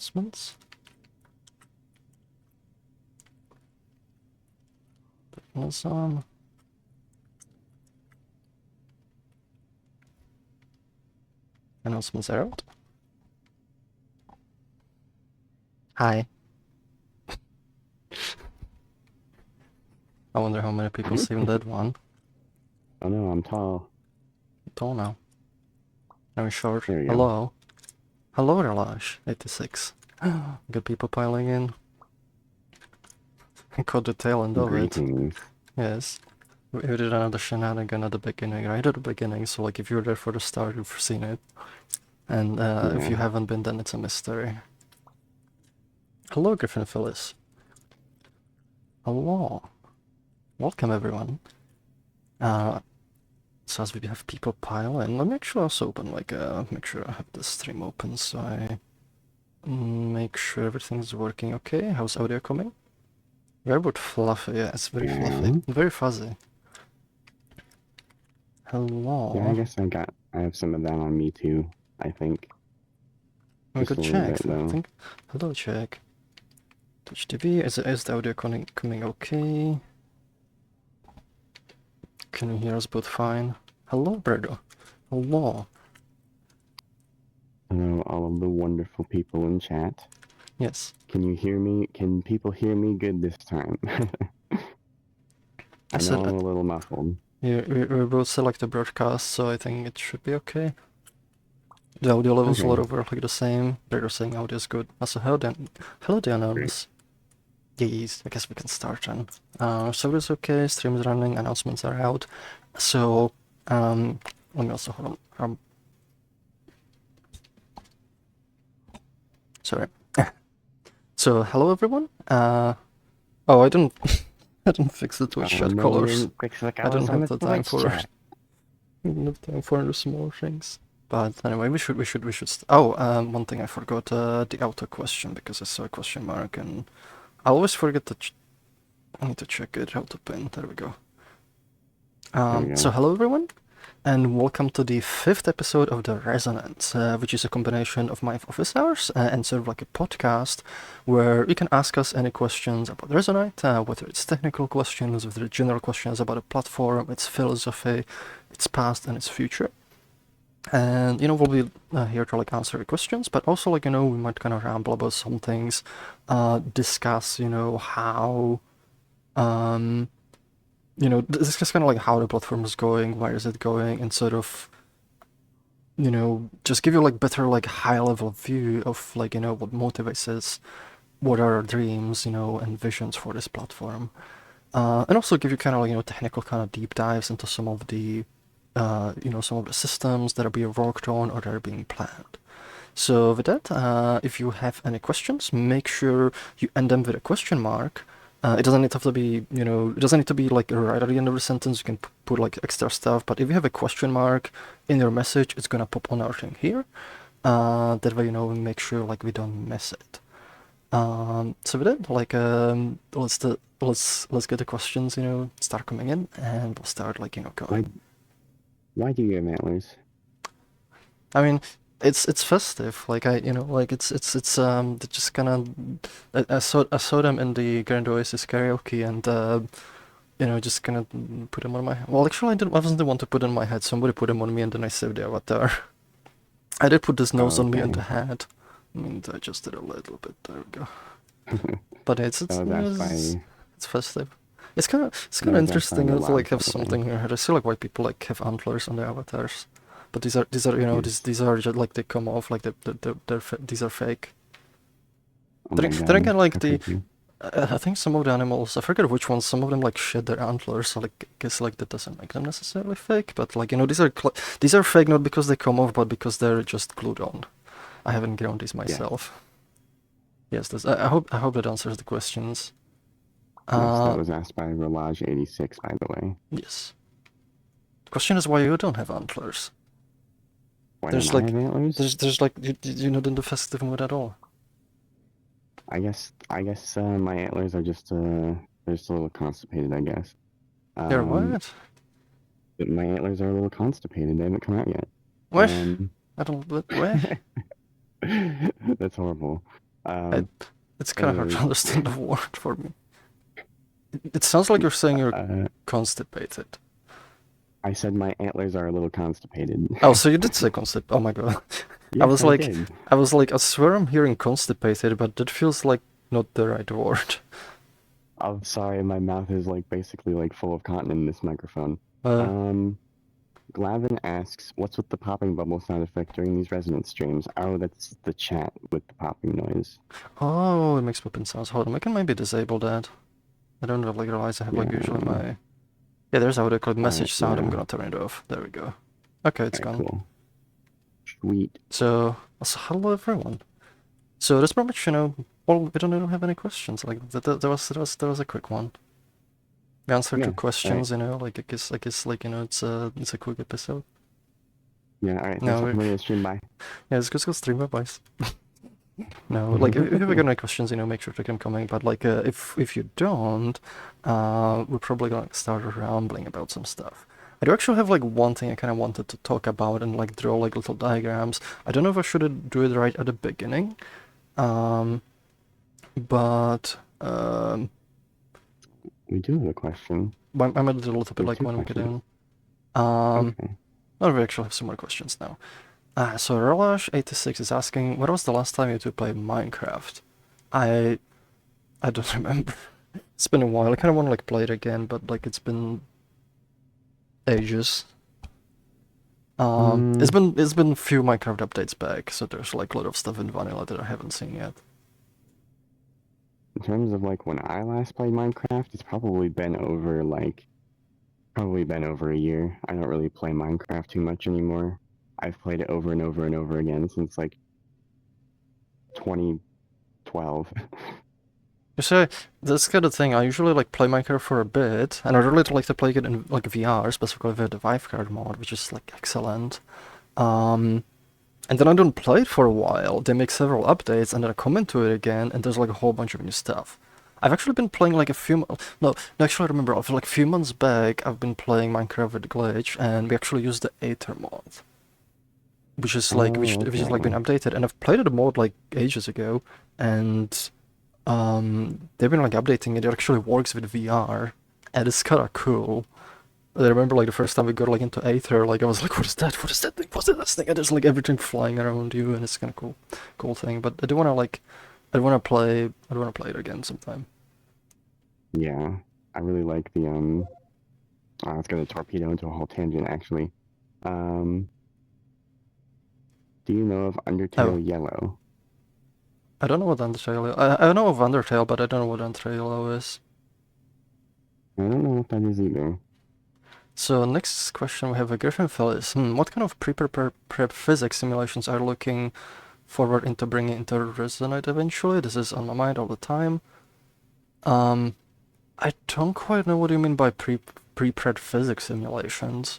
announcements. Awesome. Announcements are out. Hi. I wonder how many people seen that one. Oh no, I'm tall. Tall now. I'm short. There you go. Hello. Hello, Relash. 86. Good people piling in. Caught the tail end of it. Greetings. Yes. We did another shenanigan at the beginning, right at the beginning, so like if you're there for the start, you've seen it. And if you haven't been, then it's a mystery. Hello, Griffin Phyllis. Hello. Welcome, everyone. So as we have people pile in, let me actually also open, like, make sure I have the stream open, so I make sure everything's working okay. How's audio coming? Very good fluffy, yeah, it's very fluffy. Very fuzzy. Hello. Yeah, I guess I have some of that on me too, I think. Oh, good check. Hello, check. Twitch TV, is the audio coming okay? Can you hear us both fine? Hello, Bredo. Hello. Hello, all of the wonderful people in chat. Yes. Can you hear me? Can people hear me good this time? I know I'm a little muffled. We both select the broadcast, so I think it should be okay. The audio levels are roughly the same. They're saying audio is good. Also, hello, the Anonymous. Yes, I guess we can start then. So it's okay, stream is running, announcements are out. So, let me also, hold on. Sorry. So, hello everyone. Oh, I didn't fix the Twitch chat colors. I don't have the time for it. I don't have time for the small things. But anyway, we should. One thing I forgot, the auto question, because I saw a question mark, and I always forget to. I need to check it. How to pin. There we go. So hello everyone, and welcome to the 5th episode of the Resonance, which is a combination of my office hours and sort of like a podcast where you can ask us any questions about Resonite, whether it's technical questions, whether it's general questions about a platform, its philosophy, its past and its future. And, we'll be here to like answer your questions, but also like, we might kind of ramble about some things, discuss, how, this is kind of like how the platform is going, where is it going, and sort of, just give you like better like high-level view of like, what motivates us, what are our dreams, and visions for this platform. And also give you kind of like, technical kind of deep dives into some of the some of the systems that are being worked on or that are being planned. So with that, if you have any questions, make sure you end them with a question mark. It doesn't need to be, it doesn't need to be like right at the end of the sentence. You can put like extra stuff, but if you have a question mark in your message, it's gonna pop on our thing here. That way, we make sure like we don't miss it. So with that, like, let's get the questions, start coming in, and we'll start like, going. Why do you have antlers? I mean, it's festive. Like it's just kind of. I saw them in the Grand Oasis karaoke, and just gonna put them on my. Well, actually, I wasn't the one to put in my head. Somebody put them on me, and then I saved the avatar. I did put this nose on me and the hat. I mean, I just did a little bit. There we go. But it's festive. It's kind of interesting to like have something here. I see like white people like have antlers on their avatars, but these are these are just like they come off like these are fake. Then again, like I think some of the animals, I forget which ones. Some of them like shed their antlers, so like I guess like that doesn't make them necessarily fake. But like these are fake not because they come off, but because they're just glued on. I haven't grown these myself. Yes, I hope that answers the questions. Yes, that was asked by Relage86, by the way. Yes. The question is why you don't have antlers. Why don't I have antlers? There's like you're not in the festive mood at all. I guess my antlers are just they're just a little constipated, I guess. They're what? My antlers are a little constipated. They haven't come out yet. What? I don't. What? That's horrible. I, Um, it's kind of hard to so understand the word for me. It sounds like you're saying you're uh, constipated. I said my antlers are a little constipated. Oh, so you did say constip. Oh my god. I Yes, was I like, did. I swear I'm hearing constipated, but that feels like not the right word. I'm sorry, my mouth is like basically like full of cotton in this microphone. Uh, Um, Glavin asks, "What's with the popping bubble sound effect during these resonance streams?" Oh, that's the chat with the popping noise. oh, it makes weapon sounds. Hold on, I can maybe disable that. I don't have, like realize I have like usually Yeah. my yeah. There's how they call it All right. message sound. I'm Yeah. gonna turn it off. There we go. Okay, it's All right. gone. Cool. Sweet. So hello everyone. So that's pretty much well, we don't have any questions. Like that was a quick one. We answered two Yeah. All right. questions. Like I guess like it's a quick episode. Yeah. All right. Thanks No, for coming to the stream. Bye. yeah, it's just go stream by boys. No, like if you have any questions, make sure to keep them coming. But like if you don't, we're probably gonna start rambling about some stuff. I do actually have like one thing I kind of wanted to talk about and like draw like little diagrams. I don't know if I should do it right at the beginning, um, but We do have a question. I might do a little We bit have like two when we get questions. in. Um, Okay. oh, we actually have some more questions now. So Relash86 is asking, when was the last time you two played Minecraft? I I don't remember. It's been a while. I kind of want to like play it again, but like it's been ages. Mm, It's been a few Minecraft updates back, so there's like a lot of stuff in vanilla that I haven't seen yet. in terms of like when I last played Minecraft, it's probably been over a year. I don't really play Minecraft too much anymore. I've played it over and over and over again since like 2012. You see, that's kind of thing. I usually like play Minecraft for a bit, and I really like to play it in like VR, specifically with the Vive card mode, which is like excellent. Um, and then I don't play it for a while. They make several updates, and then I come into it again, and there's like a whole bunch of new stuff. I've actually been playing like a few. No, actually, I remember. Like a few months back, I've been playing Minecraft with Glitch, and we actually used the Aether mod, Oh, which has like been okay. updated. And I've played the mod like ages ago, and they've been like updating it. It actually works with VR, and it's kind of cool. I remember like the first time we got like into Aether, like I was like, what is that? What is that thing? What's this thing? And there's like everything flying around you, and it's kind of cool thing. But I do want to play it again sometime. Yeah, I really like the Oh, it's gonna torpedo into a whole tangent actually. Um, do you know of Oh, Undertale Yellow? I don't know what Undertale. I know of Undertale, but I don't know what Undertale is. I don't know what that is either. So next question we have a Griffin Phyllis. What kind of prep physics simulations are you looking forward into bringing into Resonite eventually? This is on my mind all the time. Um, I don't quite know what you mean by pre-prep physics simulations.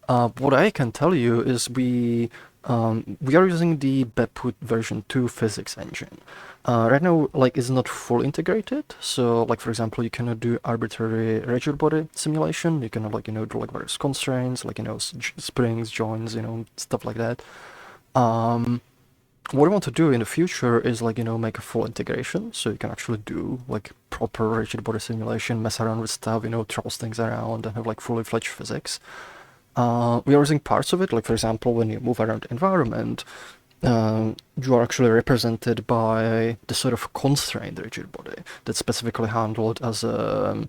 What I can tell you is we are using the Beput version 2 physics engine. Right now, like, it's not full integrated. So, like, for example, you cannot do arbitrary rigid body simulation. You cannot, like, do like various constraints, like, springs, joints, stuff like that. What I want to do in the future is like make a full integration, so you can actually do like proper rigid body simulation, mess around with stuff, toss things around, and have like fully fledged physics. We are using parts of it, like for example, when you move around the environment, you are actually represented by the sort of constrained rigid body that's specifically handled as a,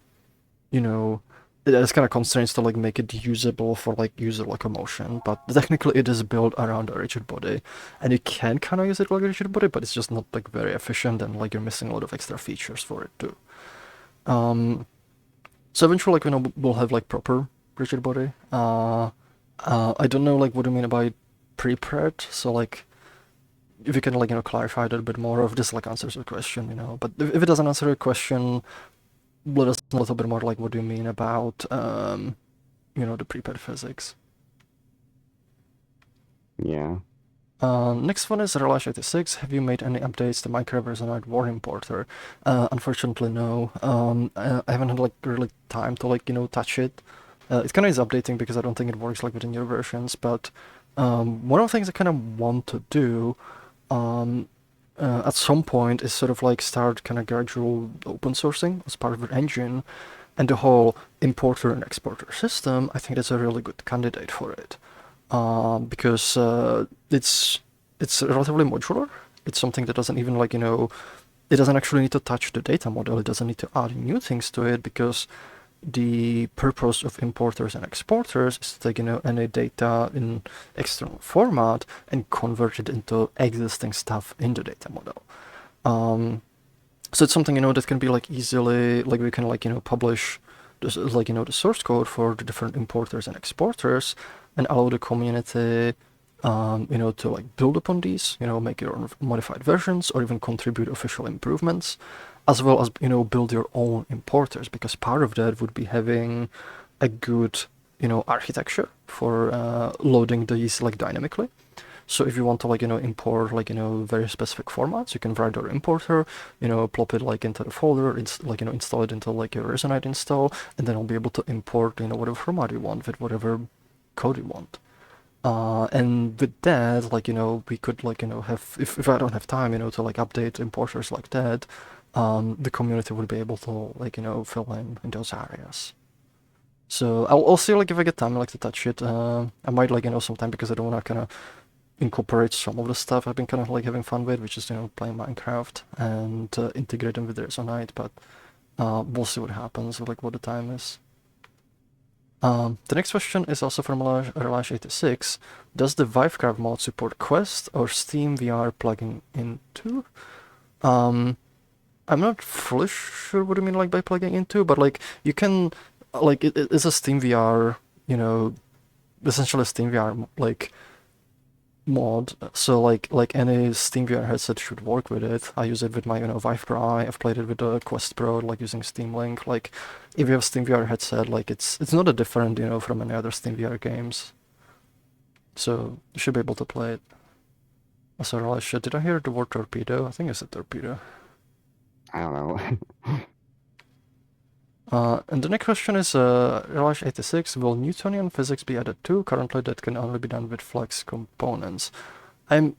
you know, it has kind of constraints to like make it usable for like user locomotion, but technically it is built around a rigid body, and you can kind of use it like a rigid body, but it's just not like very efficient, and like you're missing a lot of extra features for it too. Um, so eventually, like we'll have like proper rigid body. I don't know like what do you mean by pre-pred, so like if you can like clarify that a bit more, or if this like answers the question, But if it doesn't answer the question, let us know a little bit more like what do you mean about the prepared physics. Yeah. Next one is Relash 86. Have you made any updates to Minecraft Resonite War Importer? Unfortunately, no. I haven't had like really time to like touch it. It kind of is updating because I don't think it works like with the newer versions. But one of the things I kind of want to do, um, at some point is sort of like start kind of gradual open sourcing as part of your engine, and the whole importer and exporter system, I think that's a really good candidate for it, because it's relatively modular. It's something that doesn't even like it doesn't actually need to touch the data model. It doesn't need to add new things to it because the purpose of importers and exporters is to take any data in external format and convert it into existing stuff in the data model. So it's something that can be like easily like we can like publish this like the source code for the different importers and exporters and allow the community to like build upon these, make your own modified versions or even contribute official improvements, as well as, build your own importers, because part of that would be having a good, architecture for loading these like dynamically. So if you want to like, import like, very specific formats, you can write your importer, plop it like into the folder, install it into like your Resonite install, and then I'll be able to import, whatever format you want with whatever code you want. And with that, like, we could like, have, if I don't have time, to like update importers like that, the community would be able to like, fill in those areas. So I'll see like if I get time like to touch it. I might like, sometime because I don't want to kind of incorporate some of the stuff I've been kind of like having fun with, which is, playing Minecraft and integrating with Resonite, but we'll see what happens, like what the time is. The next question is also from Relash86. Does the Vivecraft mod support Quest or Steam VR plugging into? I'm not fully sure what you mean like by plugging into, but like you can like it's a Steam VR, essentially a Steam VR like mod. So like any Steam VR headset should work with it. I use it with my Vive Pro. I've played it with the Quest Pro, like using Steam Link. Like if you have a Steam VR headset, like it's not that different, from any other Steam VR games. So you should be able to play it. Also, Relish, did I hear the word torpedo? I think I said torpedo. I don't know. And the next question is, Relish86, will Newtonian physics be added too? Currently, that can only be done with flex components. I'm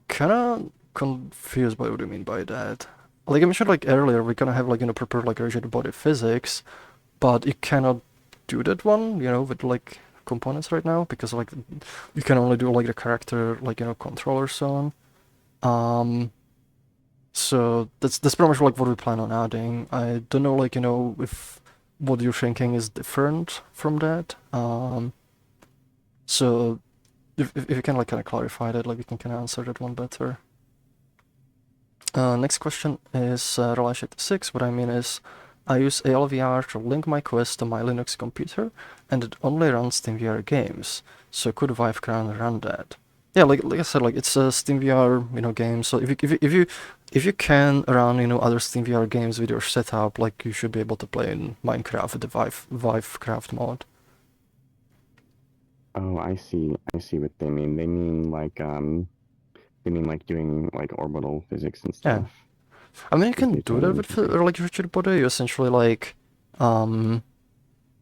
kind of confused by what you mean by that. Like I mentioned like earlier, we're gonna have like proper like rigid body physics, but you cannot do that one, with like components right now because like you can only do like the character like controller so on. So that's pretty much like what we plan on adding. I don't know like if what you're thinking is different from that. So if you can like kind of clarify that, like we can kind of answer that one better. Next question is Related to 6. What I mean is, I use ALVR to link my Quest to my Linux computer, and it only runs SteamVR games. So could Vivecran run that? Yeah, like I said, like it's a SteamVR game. So if you can run other SteamVR games with your setup, like you should be able to play in Minecraft with the Vivecraft mod. Oh, I see. I see what they mean. They mean like doing like orbital physics and Yeah, stuff I mean you with can do that Newtonian with physics. like rigid body. You essentially like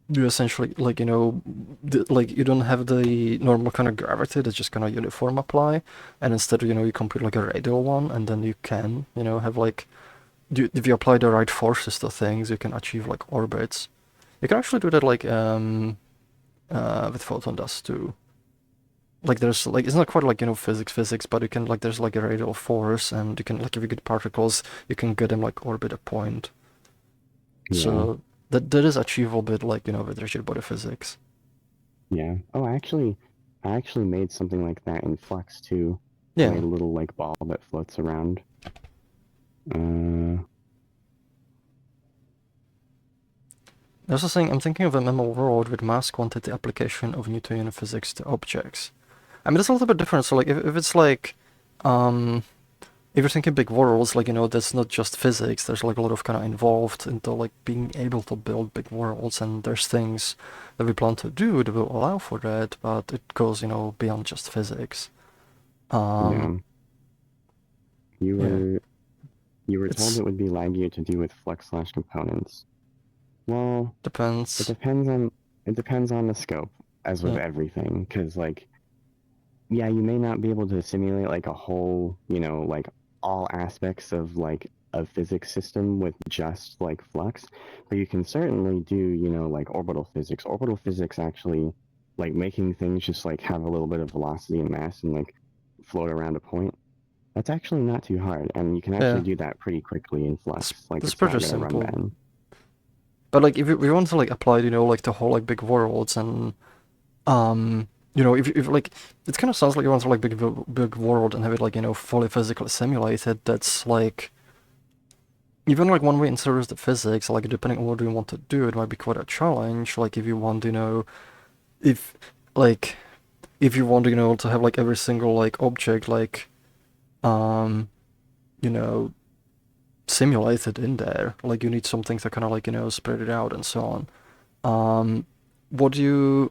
like you don't have the normal kind of gravity that's just kind of uniform apply, and instead you compute like a radial one, and then you can have like if you apply the right forces to things, you can achieve like orbits. You can actually do that like with Photon dust too. Like there's like it's not quite like physics, but you can like there's like a radial force, and you can like if you get particles, you can get them like orbit a point. Yeah, So that is achievable bit like with rigid body physics. yeah. Oh, I actually made something like that in Flux too. I Yeah. made a little like ball that floats around. Uh, Also saying, I'm thinking of a MMO world with mass quantity application of Newtonian physics to objects. I mean, it's a little bit different. So, like, if it's like, um, if you're thinking big worlds, like, that's not just physics. There's like a lot of kind of involved into like being able to build big worlds, and there's things that we plan to do that will allow for that, but it goes, beyond just physics. Um, yeah. You yeah, were you were told it's it would be laggier to do with Flux/components. Well, it depends. depends on it depends on the scope, as with Yeah, everything, because like yeah, you may not be able to simulate like a whole, like all aspects of like a physics system with just like flux, but you can certainly do, like orbital physics. Orbital physics actually, like making things just like have a little bit of velocity and mass and like float around a point. That's actually not too hard, and you can actually Yeah, do that pretty quickly in it's, flux. Like it's it's pretty not gonna run simple. bad. But like if you want to like apply, like the whole like big worlds and um, if like it kind of sounds like you want to like big world and have it like fully physically simulated. That's like even like one way in the physics, like depending on what you want to do, it might be quite a challenge. Like if you want, if like if you want, to have like every single like object like um, you know, simulated in there, like you need something to kind of like spread it out and so on. What do you?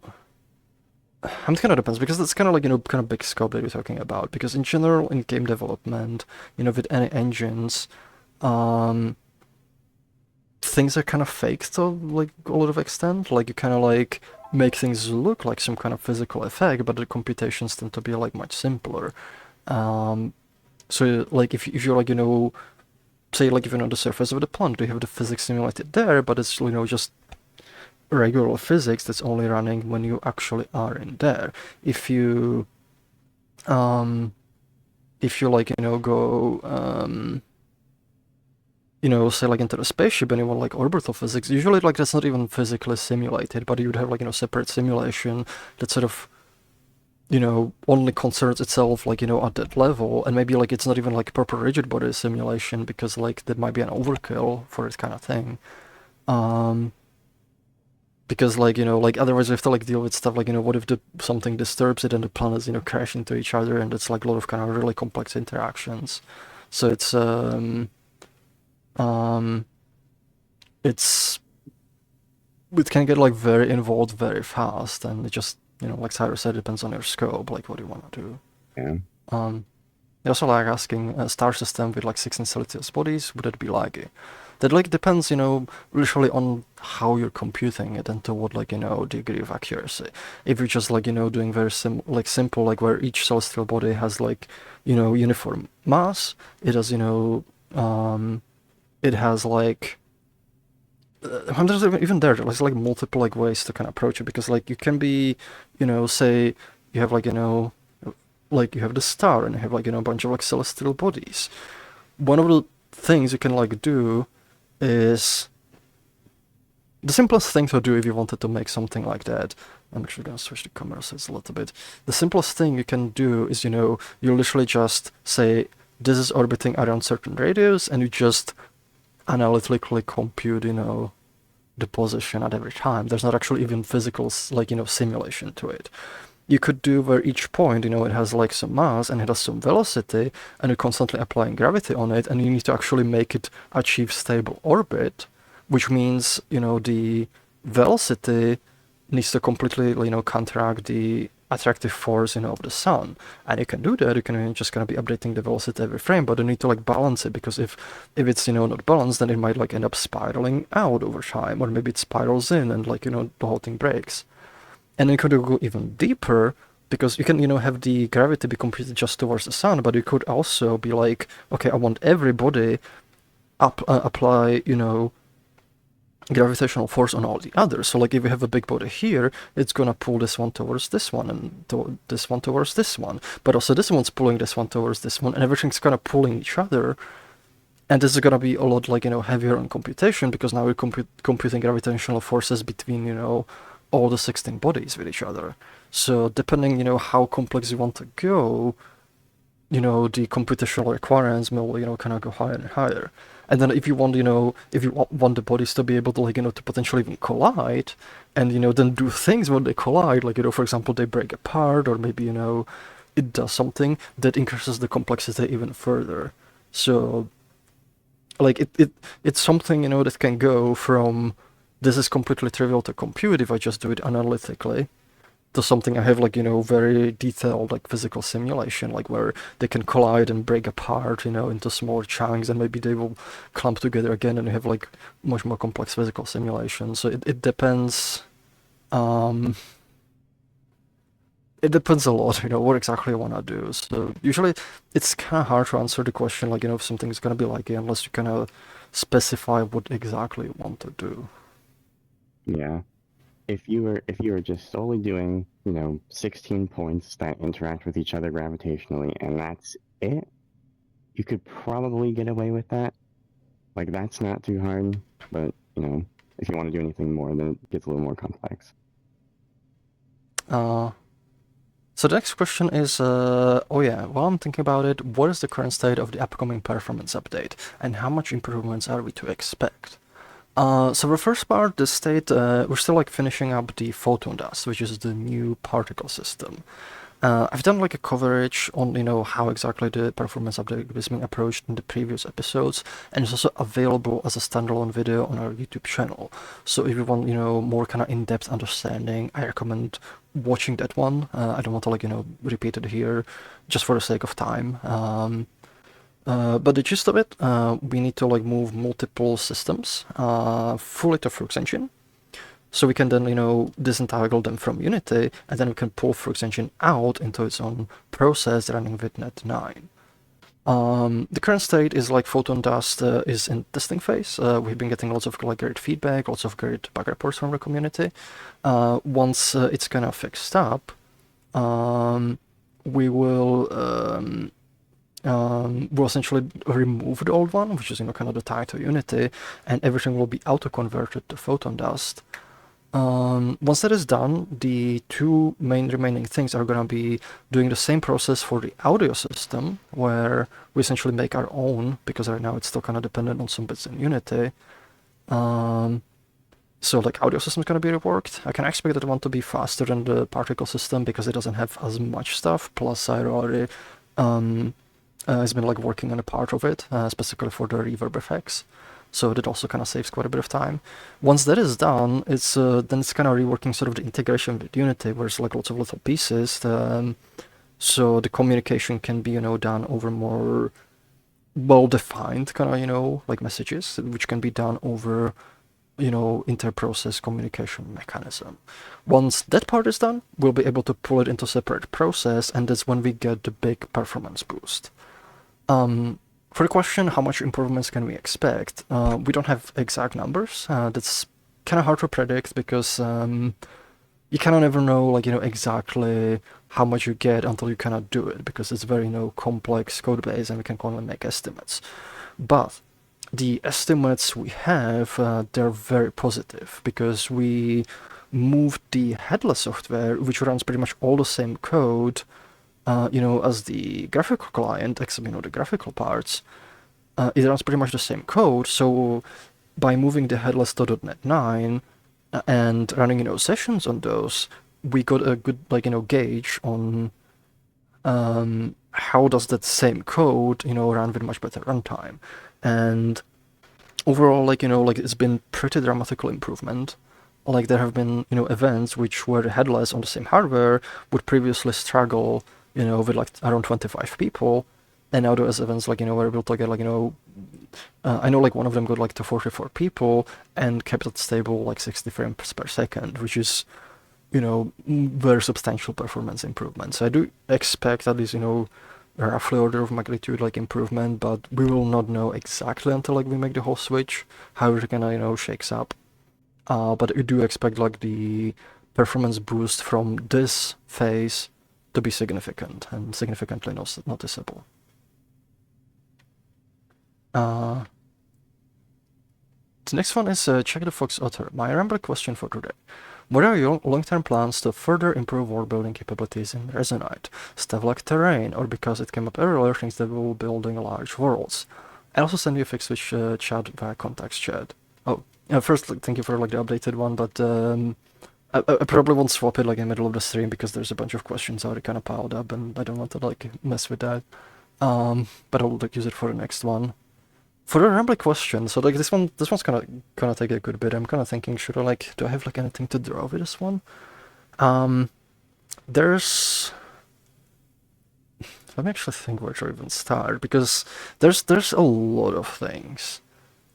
It kind of depends because it's kind of like kind of big scope that you're talking about. Because in general, in game development, with any engines, um, things are kind of fake to like a lot of extent. Like you kind of like make things look like some kind of physical effect, but the computations tend to be like much simpler. Um, so like if you're like say like if you're on the surface of the planet, you have the physics simulated there, but it's just regular physics that's only running when you actually are in there. If you um if you like go say like into the spaceship and you want like orbital physics, usually like that's not even physically simulated, but you would have like separate simulation that sort of only concerns itself like at that level, and maybe like it's not even like proper rigid body simulation because like that might be an overkill for this kind of thing. um because like like otherwise we have to like deal with stuff like what if something disturbs it and the planets crash into each other, and it's like a lot of kind of really complex interactions. So um it's it can get like very involved very fast, and it just like Cyrus said, it depends on your scope, like what you want to do. Yeah. um they also like asking a star system with like 16 Celsius bodies, would it be laggy? That like depends, literally on how you're computing it and to what like degree of accuracy. If you're just like doing very simple like where each celestial body has like uniform mass, it has it has like there's even there's like multiple like ways to kind of approach it, because like you can be say you have like like you have the star and you have like a bunch of like celestial bodies. One of the things you can like do is the simplest thing to do if you wanted to make something like that. I'm actually gonna switch the camera so it's a little bit. The simplest thing you can do is you literally just say this is orbiting around certain radius, and you just analytically compute the position at every time. There's not actually even physical like simulation to it. You could do where each point, it has like some mass and it has some velocity, and you're constantly applying gravity on it, and you need to actually make it achieve stable orbit, which means, the velocity needs to completely, counteract the attractive force, of the sun. And you can do that, you can just gonna be updating the velocity every frame, but you need to like balance it, because if it's, not balanced, then it might like end up spiraling out over time, or maybe it spirals in and like, the whole thing breaks. And you could go even deeper, because you can, have the gravity be computed just towards the sun, but you could also be like, okay, I want everybody apply, gravitational force on all the others. So like if you have a big body here, it's gonna pull this one towards this one, and this one towards this one. But also this one's pulling this one towards this one, and everything's kind of pulling each other. And this is gonna be a lot like heavier on computation, because now we're computing gravitational forces between all the 16 bodies with each other. So depending how complex you want to go, the computational requirements will kind of go higher and higher. And then if you want if you want the bodies to be able to like to potentially even collide, and then do things when they collide, like for example they break apart, or maybe it does something that increases the complexity even further. So like it's something that can go from this is completely trivial to compute if I just do it analytically, to something I have like very detailed like physical simulation, like where they can collide and break apart into smaller chunks, and maybe they will clump together again, and you have like much more complex physical simulation. So it depends. um it depends a lot, what exactly I want to do. So usually it's kind of hard to answer the question, like, if something's going to be like it, unless you kind of specify what exactly you want to do. Yeah. If you were just solely doing, 16 points that interact with each other gravitationally and that's it, you could probably get away with that. Like that's not too hard, but if you want to do anything more, then it gets a little more complex. Uh, so the next question is, oh yeah, while I'm thinking about it, what is the current state of the upcoming performance update, and how much improvements are we to expect? So the first part, the state, we're still like finishing up the photon dust, which is the new particle system. I've done like a coverage on how exactly the performance update is being approached in the previous episodes, and it's also available as a standalone video on our YouTube channel. So if you want more kind of in-depth understanding, I recommend watching that one. I don't want to like repeat it here, just for the sake of time. But the gist of it, we need to like move multiple systems fully to Froox engine. So we can then, disentangle them from Unity, and then we can pull Froox engine out into its own process running with net 9. The current state is like Photon Dust is in testing phase. We've been getting lots of like great feedback, lots of great bug reports from the community. Once it's kind of fixed up, we will we'll essentially remove the old one, which is kind of the tie to Unity, and everything will be auto-converted to Photon Dust. Once that is done, the two main remaining things are going to be doing the same process for the audio system, where we essentially make our own, because right now it's still kind of dependent on some bits in Unity. So like audio system is going to be reworked. I can expect that one to be faster than the particle system because it doesn't have as much stuff. Plus, I already has been like working on a part of it, specifically for the reverb effects. So that also kind of saves quite a bit of time. Once that is done, it's then it's kind of reworking sort of the integration with Unity, where it's like lots of little pieces. So the communication can be done over more well-defined kind of like messages, which can be done over inter-process communication mechanism. Once that part is done, we'll be able to pull it into a separate process, and that's when we get the big performance boost. For the question, how much improvements can we expect? We don't have exact numbers. That's kind of hard to predict because you kind of never know, like, exactly how much you get until you kind of do it, because it's very, complex code base and we can only make estimates. But the estimates we have, they're very positive because we moved the headless software, which runs pretty much all the same code, as the graphical client, except, the graphical parts, it runs pretty much the same code. So by moving the headless to .NET 9 and running, sessions on those, we got a good, like, gauge on how does that same code, run with much better runtime. And overall, like, like it's been pretty dramatical improvement. Like there have been, events which were headless on the same hardware would previously struggle, with like around 25 people, and now those events like were able to get like I know like one of them got like to 44 people and kept it stable like 60 frames per second, which is very substantial performance improvement. So I do expect at least roughly order of magnitude like improvement, but we will not know exactly until like we make the whole switch how it kind of shakes up. But we do expect like the performance boost from this phase to be significant and significantly noticeable. The next one is check the Fox author. My rambling question for today. What are your long-term plans to further improve world building capabilities in Resonite? Stuff like terrain, or because it came up earlier, things that will building large worlds. I also send you a fixed switch chat via contacts chat. Oh, first, like, thank you for like the updated one, but I probably won't swap it like in the middle of the stream because there's a bunch of questions already kind of piled up, and I don't want to like mess with that. But I'll like use it for the next one. For the rambling question, so like this one's gonna take a good bit. I'm kind of thinking, should I like, do I have like anything to draw with this one? There's. Let me actually think where to even start, because there's a lot of things.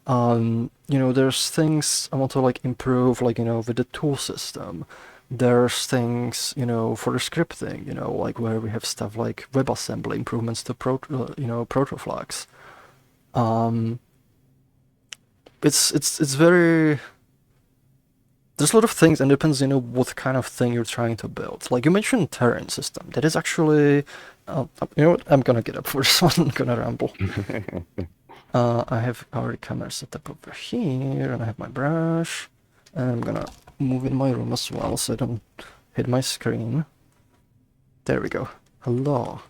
There's things I want to like improve, like with the tool system. There's things, for the scripting, like where we have stuff like WebAssembly improvements to protoflux. It's very, there's a lot of things, and it depends, what kind of thing you're trying to build. Like you mentioned terrain system. That is actually, what? I'm gonna get up for this one. I'm gonna ramble. I have our camera set up over here, and I have my brush. And I'm gonna move in my room as well, so I don't hit my screen. There we go. Hello.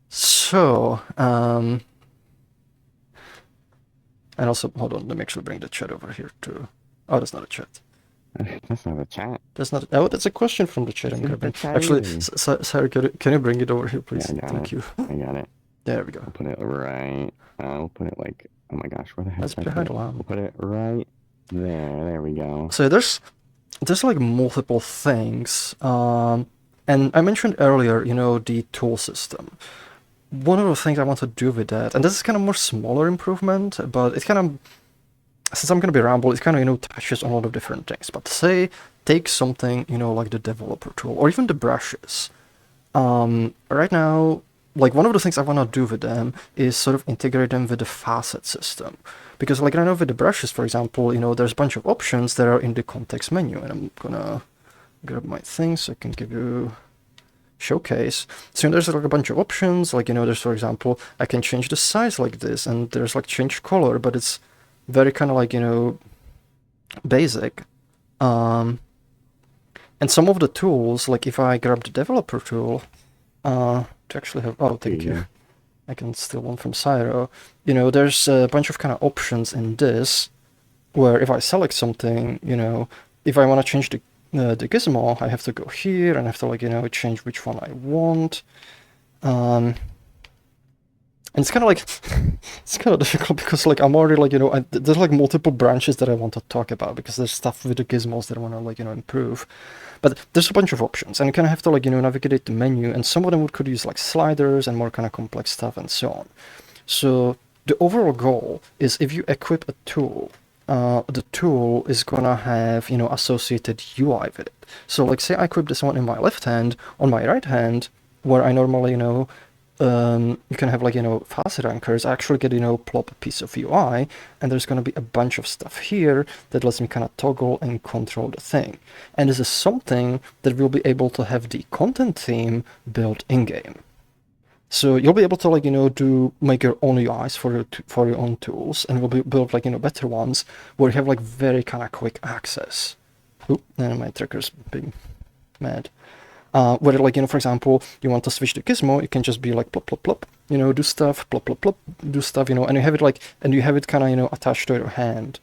So, and also, hold on, let me actually bring the chat over here too. Oh, that's not a chat. That's not a chat. That's not. Oh, that's a question from the chat. I'm grabbing. Actually, sorry, can you bring it over here, please? Yeah, Thank you. I got it. There we go. We'll put it right. We'll put it like. Oh my gosh, where the heck? That's behind a lamp. We'll put it right there. There we go. So there's like multiple things. And I mentioned earlier, the tool system. One of the things I want to do with that, and this is kind of more smaller improvement, but it's kind of, since I'm going to be ramble, it kind of, touches on a lot of different things. But say, take something, like the developer tool, or even the brushes. Right now, like one of the things I want to do with them is sort of integrate them with the facet system. Because like right now with the brushes, for example, there's a bunch of options that are in the context menu, and I'm gonna grab my thing so I can give you showcase. So there's like a bunch of options, like there's, for example, I can change the size like this, and there's like change color, but it's very kind of like basic. And some of the tools, like if I grab the developer tool, to actually have, oh, thank you. I can steal one from Cyro. There's a bunch of kind of options in this, where if I select something, if I want to change the gizmo, I have to go here and I have to change which one I want. And it's kind of like, it's kind of difficult because like I'm already like, there's like multiple branches that I want to talk about because there's stuff with the gizmos that I want to improve. But there's a bunch of options and you kind of have to navigate the menu, and some of them could use like sliders and more kind of complex stuff and so on. So the overall goal is if you equip a tool, the tool is gonna have, associated UI with it. So like say I equip this one in my left hand, on my right hand, where I normally, you can have facet anchors, I actually get, plop a piece of UI, and there's going to be a bunch of stuff here that lets me kind of toggle and control the thing. And this is something that we'll be able to have the content theme built in-game. So you'll be able to make your own UIs for your own tools, and we'll build better ones where you have very kind of quick access. Oop, and my tracker's being mad. Where for example, you want to switch the gizmo, you can just be like plop plop plop, do stuff, plop plop plop, do stuff, and you have it kind of attached to your hand.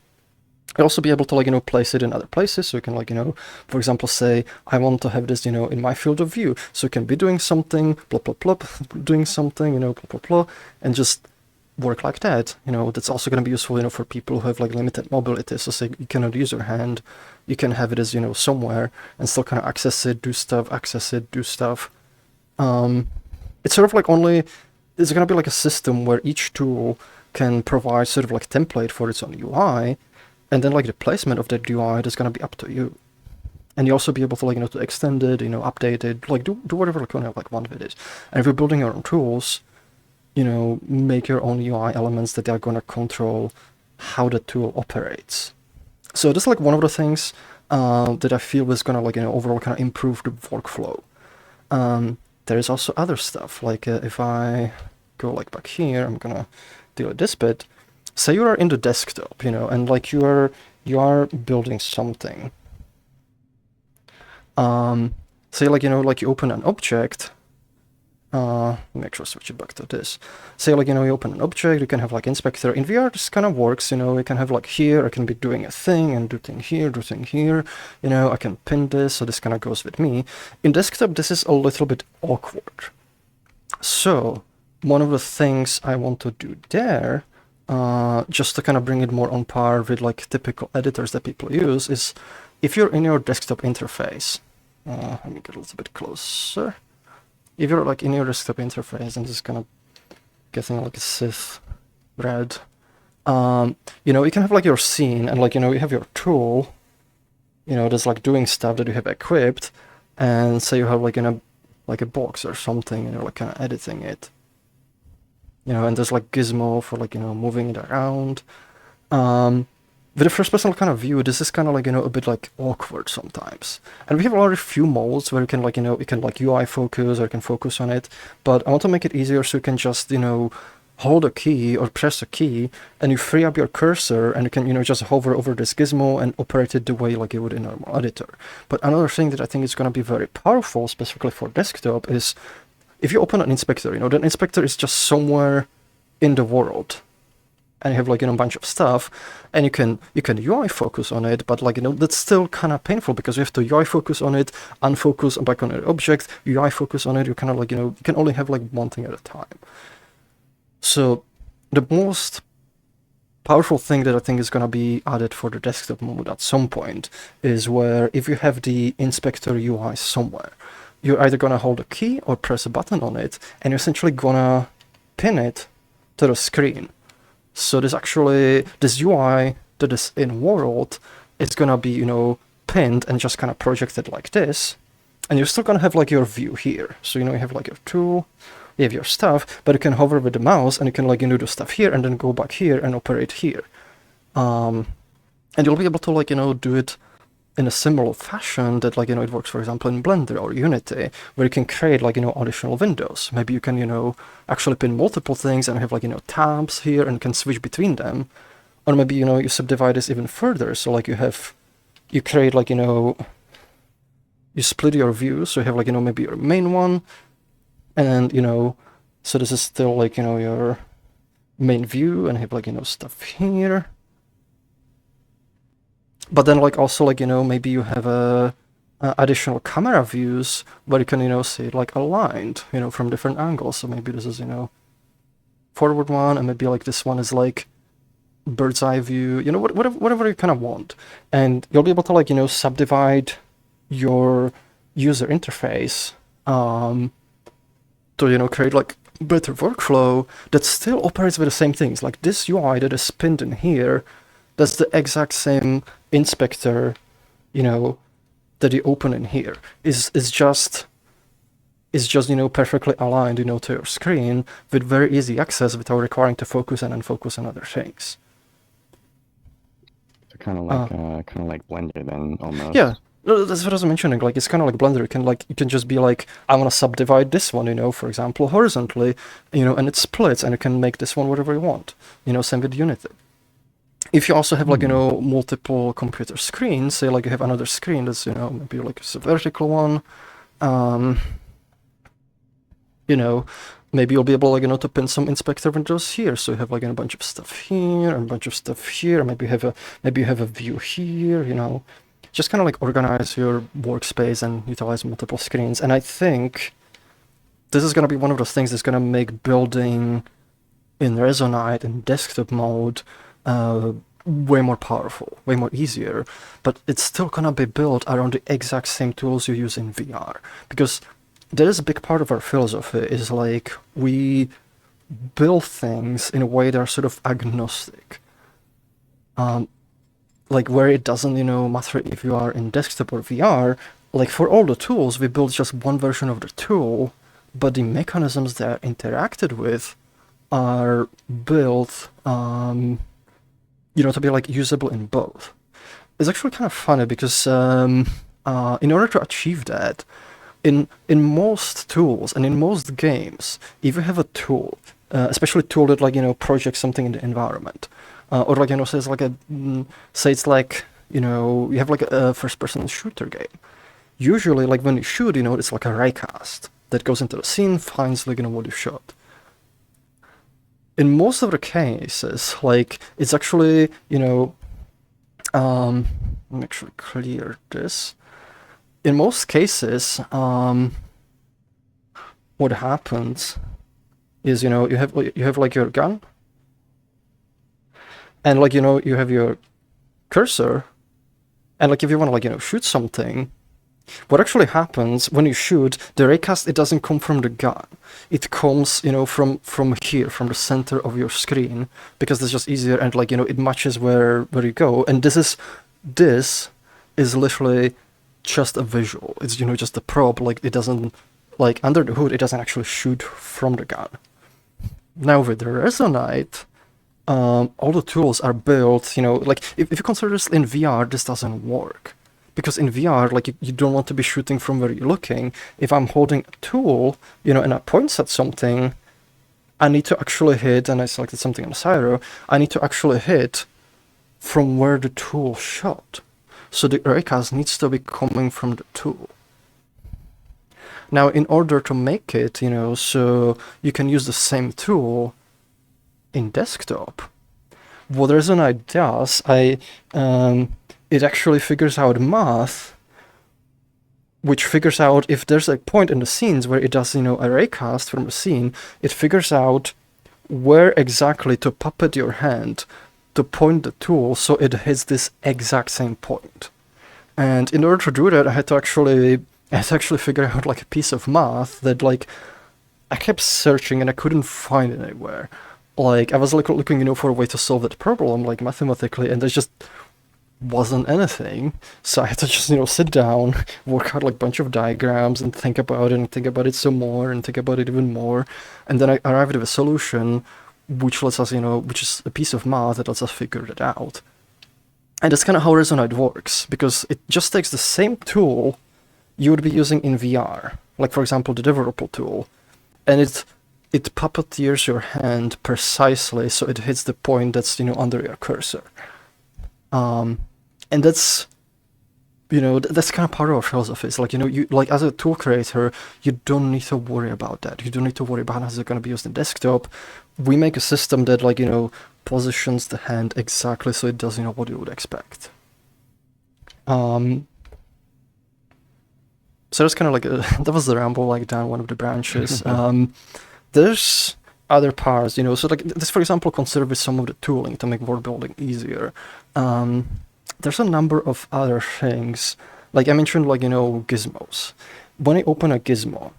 You'll also be able to place it in other places, so you can for example, say I want to have this in my field of view, so you can be doing something, plop plop plop, doing something, plop plop plop, and just work like that. That's also going to be useful for people who have limited mobility. So say you cannot use your hand, you can have it as somewhere and still kind of access it, do stuff, access it, do stuff. It's sort of it's going to be like a system where each tool can provide sort of template for its own UI, and then the placement of that UI is going to be up to you. And you also be able to to extend it, update it, do whatever want with it. And if you're building your own tools, make your own UI elements that are going to control how the tool operates. So this is one of the things that I feel is going to overall kind of improve the workflow. There is also other stuff, if I go back here, I'm going to delete this bit. Say you are in the desktop, and you are building something. Say you open an object. Let me actually switch it back to this. Say you open an object, you can have inspector. In VR this kind of works, you can have here, I can be doing a thing and do thing here, I can pin this, so this kind of goes with me. In desktop this is a little bit awkward. So one of the things I want to do there, just to kind of bring it more on par with typical editors that people use, is if you're in your desktop interface, let me get a little bit closer. If you're in your desktop interface and just kind of getting a Sith red, you can have your scene and you have your tool, you know, there's like doing stuff that you have equipped, and say you have like in a like a box or something, and you're like kind of editing it, you know, and there's like gizmo for like, you know, moving it around. With a first person kind of view, this is kind of like, you know, a bit like awkward sometimes. And we have already few modes where you can like, you know, you can like UI focus or you can focus on it, but I want to make it easier so you can just, you know, hold a key or press a key and you free up your cursor and you can, you know, just hover over this gizmo and operate it the way like you would in a normal editor. But another thing that I think is going to be very powerful, specifically for desktop, is if you open an inspector, you know, that inspector is just somewhere in the world. And you have like, you know, a bunch of stuff, and you can UI focus on it, but like, you know, that's still kind of painful because you have to UI focus on it, unfocus back on your object, UI focus on it. You kind of like, you know, you can only have like one thing at a time. So the most powerful thing that I think is going to be added for the desktop mode at some point is where if you have the inspector UI somewhere, you're either going to hold a key or press a button on it, and you're essentially going to pin it to the screen. So there's actually this UI that is in world, it's gonna be, you know, pinned and just kind of projected like this. And you're still gonna have like your view here. So, you know, you have like your tool, you have your stuff, but you can hover with the mouse and you can like, you know, do stuff here and then go back here and operate here. And you'll be able to like, you know, do it in a similar fashion that like, you know, it works, for example, in Blender or Unity, where you can create like, you know, additional windows. Maybe you can, you know, actually pin multiple things and have like, you know, tabs here and can switch between them. Or maybe, you know, you subdivide this even further. So like you create like, you know, you split your views. So you have like, you know, maybe your main one and, you know, so this is still like, you know, your main view and have like, you know, stuff here. But then like also like, you know, maybe you have additional camera views where you can, you know, see it like aligned, you know, from different angles. So maybe this is, you know, forward one, and maybe like this one is like bird's eye view, you know, whatever you kind of want. And you'll be able to like, you know, subdivide your user interface to, you know, create like better workflow that still operates with the same things. Like this UI that is pinned in here, that's the exact same inspector, you know, that you open in here. Is just, you know, perfectly aligned, you know, to your screen with very easy access without requiring to focus and unfocus on other things. So kind of like Blender then almost. Yeah. That's what I was mentioning. Like it's kind of like Blender. You can just be like, I want to subdivide this one, you know, for example, horizontally, you know, and it splits, and you can make this one whatever you want. You know, same with Unity. If you also have like, you know, multiple computer screens, say like you have another screen that's, you know, maybe like it's a vertical one, you know, maybe you'll be able like, you know, to pin some inspector windows here. So you have like a bunch of stuff here and a bunch of stuff here. Maybe you have a view here, you know, just kind of like organize your workspace and utilize multiple screens. And I think this is going to be one of those things that's going to make building in Resonite in desktop mode way more powerful, way more easier, but it's still gonna be built around the exact same tools you use in VR, because that is a big part of our philosophy, is like we build things in a way that are sort of agnostic. Like where it doesn't, you know, matter if you are in desktop or VR, like for all the tools, we build just one version of the tool, but the mechanisms that are interacted with are built you know, to be like usable in both. It's actually kind of funny because in order to achieve that, in most tools and in most games, if you have a tool, especially a tool that like, you know, projects something in the environment, or like, you know, says like say it's like, you know, you have like a first-person shooter game. Usually, like when you shoot, you know, it's like a raycast that goes into the scene, finds like, you know, what you shot. In most of the cases, like, it's actually, you know, let me actually clear this. In most cases, what happens is, you know, you have like your gun, and like, you know, you have your cursor, and like if you want to like, you know, shoot something, what actually happens when you shoot, the raycast, it doesn't come from the gun. It comes, you know, from here, from the center of your screen, because it's just easier, and like, you know, it matches where you go. And this is literally just a visual. It's, you know, just a probe. Like, it doesn't, like, under the hood, it doesn't actually shoot from the gun. Now with the Resonite, all the tools are built, you know, like, if you consider this in VR, this doesn't work. Because in VR, like, you don't want to be shooting from where you're looking. If I'm holding a tool, you know, and I point at something, I need to actually hit, and I selected something on the gyro, I need to actually hit from where the tool shot. So the raycast needs to be coming from the tool. Now, in order to make it, you know, so you can use the same tool in desktop, what Resonite does, it actually figures out math, which figures out if there's a point in the scenes where it does, you know, a raycast from a scene, it figures out where exactly to puppet your hand to point the tool so it hits this exact same point. And in order to do that, I had to actually figure out like a piece of math that, like, I kept searching and I couldn't find it anywhere. Like, I was like looking, you know, for a way to solve that problem, like, mathematically, and there just wasn't anything. So I had to just, you know, sit down, work out like a bunch of diagrams and think about it and think about it some more and think about it even more. And then I arrived at a solution which lets us, you know, which is a piece of math that lets us figure it out. And that's kind of how Resonite works, because it just takes the same tool you would be using in VR, like, for example, the developer tool, and it puppeteers your hand precisely so it hits the point that's, you know, under your cursor. And that's, you know, that's kind of part of our philosophy. It's like, you know, you, like, as a tool creator, you don't need to worry about that. You don't need to worry about how it's going to be used in desktop. We make a system that, like, you know, positions the hand exactly so it does, you know, what you would expect. So that's kind of like that was the ramble, like, down one of the branches. There's other parts, you know, so like this, for example, consider with some of the tooling to make world building easier. There's a number of other things, like I mentioned, like, you know, gizmos. When I open a gizmo,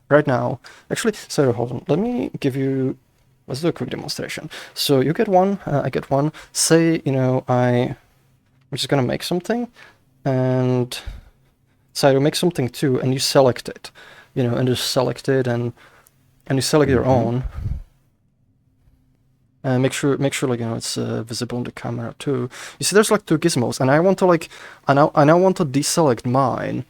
right now, actually, sorry, hold on, let me give you, let's do a quick demonstration. So you get one, I get one, say, you know, I'm just gonna make something, and so I make something too, and you select it, you know, and just select it, and you select your own. And make sure, like, you know, it's visible on the camera too. You see, there's like two gizmos, and I want to, like, I now want to deselect mine.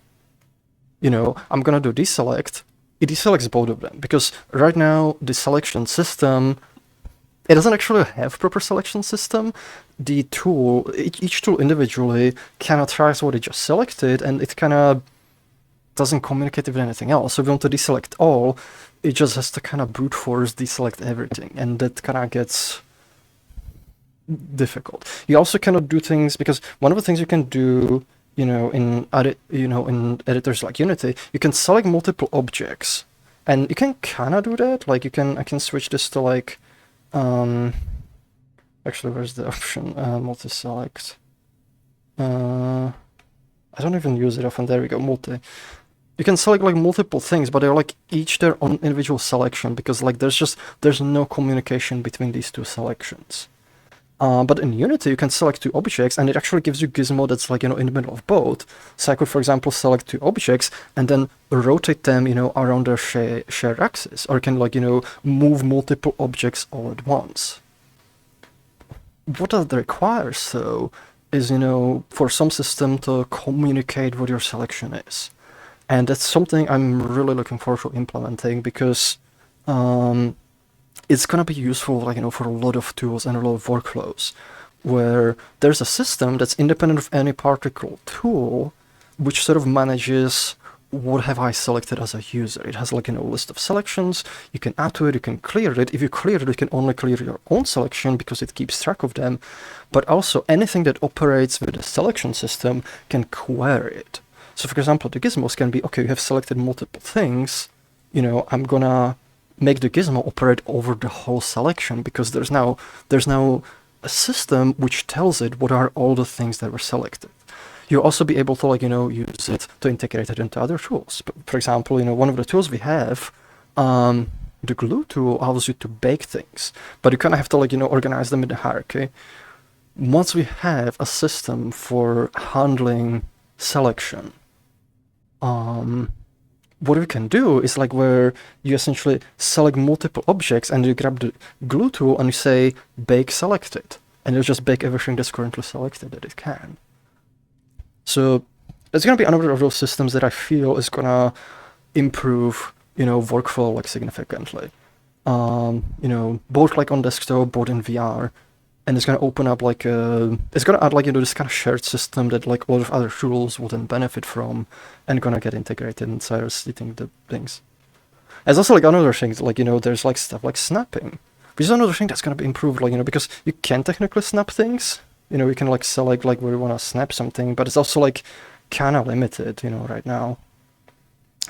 You know, I'm gonna do deselect. It deselects both of them, because right now the selection system, it doesn't actually have proper selection system. The tool, each tool individually kind of tries what it just selected, and it kind of doesn't communicate with anything else. So if we want to deselect all, it just has to kind of brute force deselect everything, and that kind of gets difficult. You also cannot do things, because one of the things you can do, you know, in editors like Unity, you can select multiple objects, and you can kind of do that. Like, I can switch this to, like, actually, where's the option? Multi-select. I don't even use it often. There we go, multi. You can select, like, multiple things, but they're, like, each their own individual selection, because, like, there's no communication between these two selections. But in Unity, you can select two objects, and it actually gives you gizmo that's, like, you know, in the middle of both. So I could, for example, select two objects and then rotate them, you know, around their shared axis, or can, like, you know, move multiple objects all at once. What that requires, though, is, you know, for some system to communicate what your selection is. And that's something I'm really looking forward to implementing, because it's gonna be useful, like, you know, for a lot of tools and a lot of workflows, where there's a system that's independent of any particular tool, which sort of manages what have I selected as a user. It has, like, you know, a list of selections. You can add to it, you can clear it. If you clear it, you can only clear your own selection because it keeps track of them. But also anything that operates with the selection system can query it. So, for example, the gizmos can be, okay, you have selected multiple things, you know, I'm gonna make the gizmo operate over the whole selection, because there's now a system which tells it what are all the things that were selected. You'll also be able to, like, you know, use it to integrate it into other tools. For example, you know, one of the tools we have, the glue tool allows you to bake things, but you kind of have to, like, you know, organize them in a hierarchy. once we have a system for handling selection, what we can do is like where you essentially select multiple objects and you grab the glue tool and you say bake selected, and it'll just bake everything that's currently selected that it can. So it's gonna be another of those systems that I feel is gonna improve, workflow like significantly. Both like on desktop, both in VR, and it's gonna open up like it's gonna add like this kind of shared system that like a lot of other tools wouldn't benefit from, and gonna get integrated inside the things. There's also like another things like there's like stuff like snapping, which is another thing that's gonna be improved, like because you can technically snap things. You can like select like where you wanna snap something, but it's also like kind of limited, right now.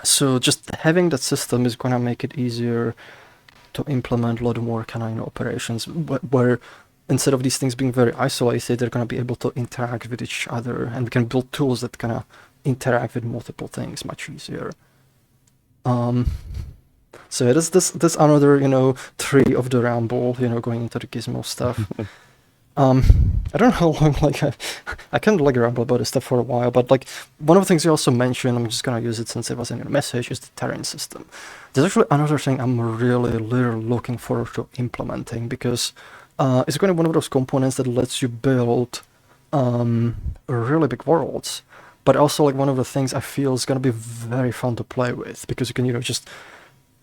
So just having that system is gonna make it easier to implement a lot more kind of operations where instead of these things being very isolated, they're going to be able to interact with each other, and we can build tools that kind of interact with multiple things much easier. So this another tree of the ramble, going into the gizmo stuff. I don't know how long I kind of ramble about this stuff for a while, but like one of the things you also mentioned, I'm just gonna use it since it was in your message, is the terrain system. There's actually another thing I'm really looking forward to implementing, because it's going to be one of those components that lets you build really big worlds, but also like one of the things I feel is going to be very fun to play with, because you can just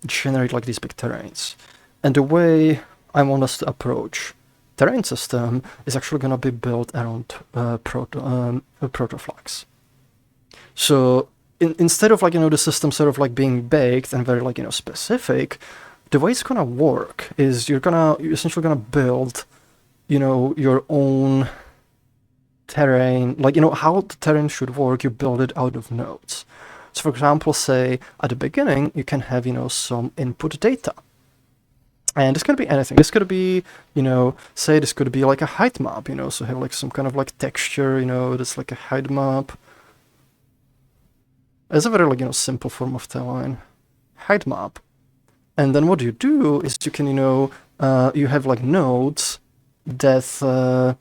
generate like these big terrains. And the way I want us to approach terrain system is actually going to be built around protoflux. So instead of like the system sort of like being baked and very like specific, the way it's gonna work is you're essentially gonna build your own terrain, like how the terrain should work. You build it out of nodes. So for example, say at the beginning you can have some input data. And this could be anything. This could be, say this could be like a height map, so have like some kind of like texture, that's like a height map. It's a very like, simple form of terrain. Height map. And then what you do is you can, you have like nodes that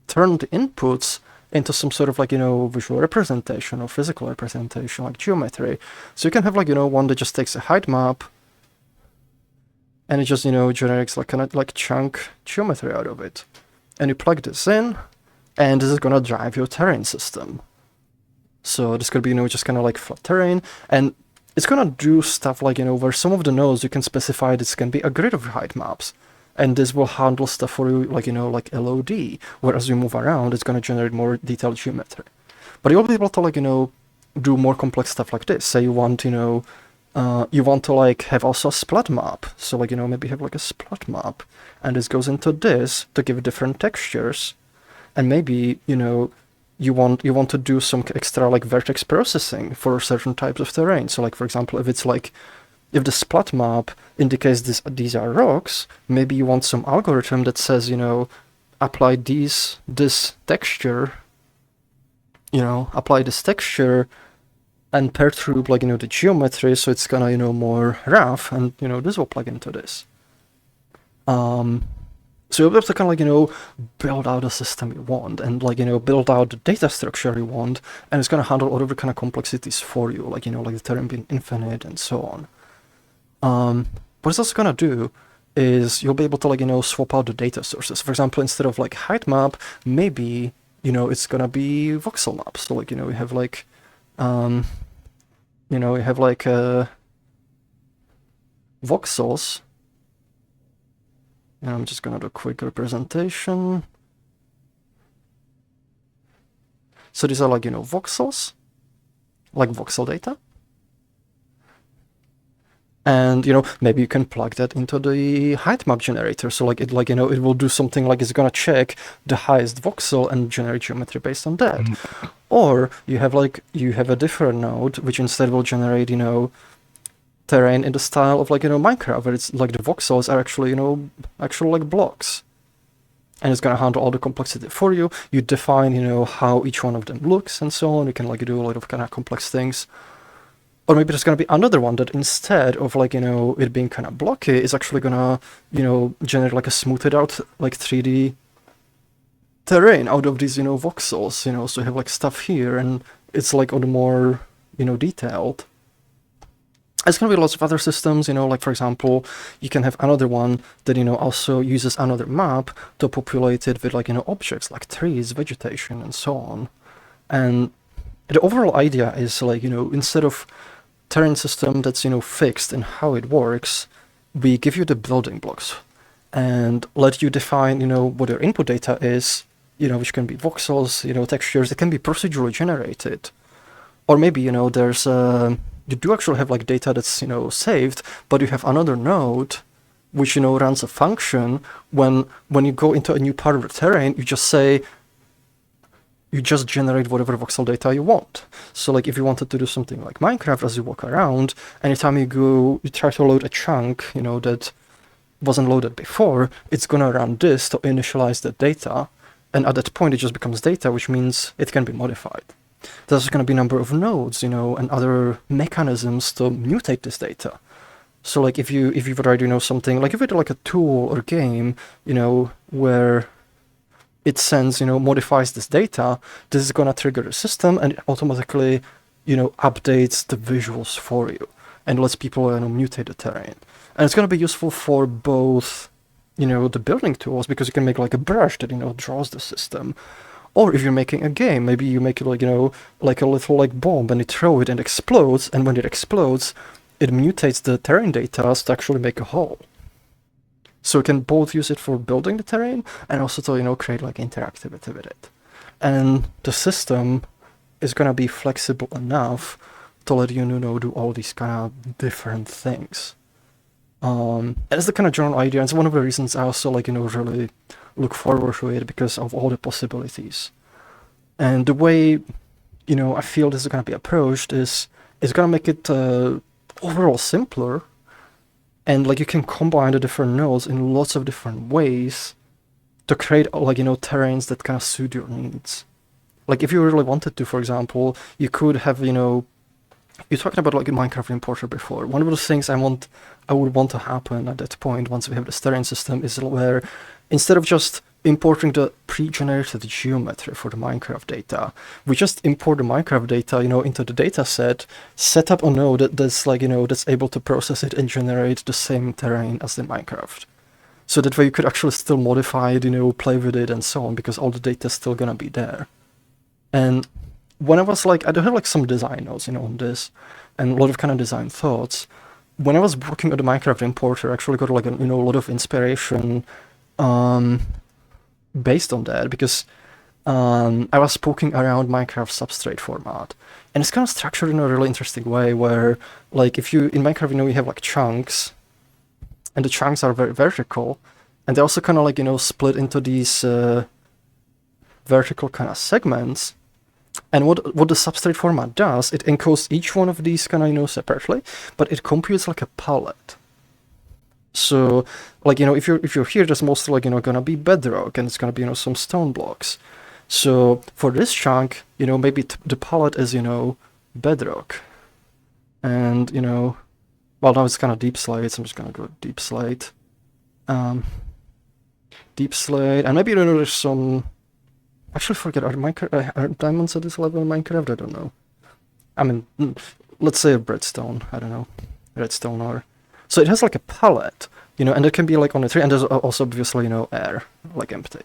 turn the inputs into some sort of like, visual representation or physical representation, like geometry. So you can have like, one that just takes a height map, and it just, generates like kind of like chunk geometry out of it. And you plug this in, and this is gonna drive your terrain system. So this could be, just kind of like flat terrain, and it's gonna do stuff like, where some of the nodes you can specify this can be a grid of height maps. And this will handle stuff for you like, like LOD, where as you move around, it's gonna generate more detailed geometry. But you'll be able to like, do more complex stuff like this. Say you want, you want to like have also a splat map. So like, maybe have like a splat map, and this goes into this to give different textures. And maybe, you want to do some extra like vertex processing for certain types of terrain. So like, for example, if it's like, if the splat map indicates these are rocks, maybe you want some algorithm that says, apply this texture, apply this texture and perturb like, the geometry, so it's gonna, more rough, and, this will plug into this. So you'll be able to kind of like, build out a system you want, and like, build out the data structure you want, and it's gonna handle all of the kind of complexities for you, like, like the terrain being infinite and so on. What it's also gonna do is you'll be able to like, swap out the data sources. For example, instead of like height map, maybe, it's gonna be voxel maps. So like, we have like, voxels. And I'm just gonna do a quick representation. So these are like, voxels, like voxel data. And, maybe you can plug that into the height map generator. So like, it will do something like it's gonna check the highest voxel and generate geometry based on that. Or you have a different node, which instead will generate, terrain in the style of like, Minecraft, where it's like the voxels are actually, actual like blocks. And it's gonna handle all the complexity for you. You define, how each one of them looks and so on. You can like do a lot of kind of complex things. Or maybe there's gonna be another one that instead of like, it being kind of blocky, is actually gonna, generate like a smoothed out like 3D terrain out of these, voxels, so you have like stuff here, and it's like on the more, detailed. There's going to be lots of other systems, like for example, you can have another one that, also uses another map to populate it with like, objects like trees, vegetation, and so on. And the overall idea is like, instead of terrain system that's, fixed in how it works, we give you the building blocks and let you define, what your input data is, which can be voxels, textures. It can be procedurally generated. Or maybe, there's you do actually have like data that's, saved, but you have another node which, runs a function. When you go into a new part of the terrain, you just say, you just generate whatever voxel data you want. So like if you wanted to do something like Minecraft as you walk around, anytime you try to load a chunk, that wasn't loaded before, it's gonna run this to initialize the data. And at that point, it just becomes data, which means it can be modified. There's going to be a number of nodes, and other mechanisms to mutate this data. So like if you try to, something, like if you do like a tool or game, where it sends, modifies this data, this is going to trigger the system and it automatically, updates the visuals for you and lets people, mutate the terrain. And it's going to be useful for both, the building tools, because you can make like a brush that, draws the system. Or if you're making a game, maybe you make it like, like a little like bomb and you throw it and it explodes. And when it explodes, it mutates the terrain data to actually make a hole. So you can both use it for building the terrain and also to, create like interactivity with it. And the system is going to be flexible enough to let you, do all these kind of different things. And it's the kind of general idea. And it's one of the reasons I also like, really look forward to it, because of all the possibilities. And the way, I feel this is going to be approached is it's going to make it overall simpler. And like you can combine the different nodes in lots of different ways to create like, terrains that kind of suit your needs. Like if you really wanted to, for example, you could have, you're talking about like a Minecraft importer before. One of the things I would want to happen at that point, once we have the terrain system, is where instead of just importing the pre-generated geometry for the Minecraft data, we just import the Minecraft data, into the data set up a node that's like, that's able to process it and generate the same terrain as the Minecraft. So that way you could actually still modify it, play with it and so on, because all the data is still gonna be there. And when I was like, I do have like some design notes, on this, and a lot of kind of design thoughts. When I was working on the Minecraft importer, I actually got like a lot of inspiration based on that, because I was poking around Minecraft substrate format, and it's kind of structured in a really interesting way where, like, if you in Minecraft, you have like chunks, and the chunks are very vertical, and they also kind of like split into these vertical kind of segments. And what the substrate format does, it encodes each one of these kind of separately, but it computes like a palette. So like if you're here, there's mostly like gonna be bedrock, and it's gonna be some stone blocks. So for this chunk, maybe the palette is bedrock, and well, now it's kind of deep slate, so I'm just gonna go deep slate, and maybe there's some. Actually, forget, are diamonds at this level in Minecraft? I don't know. I mean, let's say a redstone. I don't know, redstone or. So it has like a palette, and it can be like on a tree, and there's also obviously air, like empty.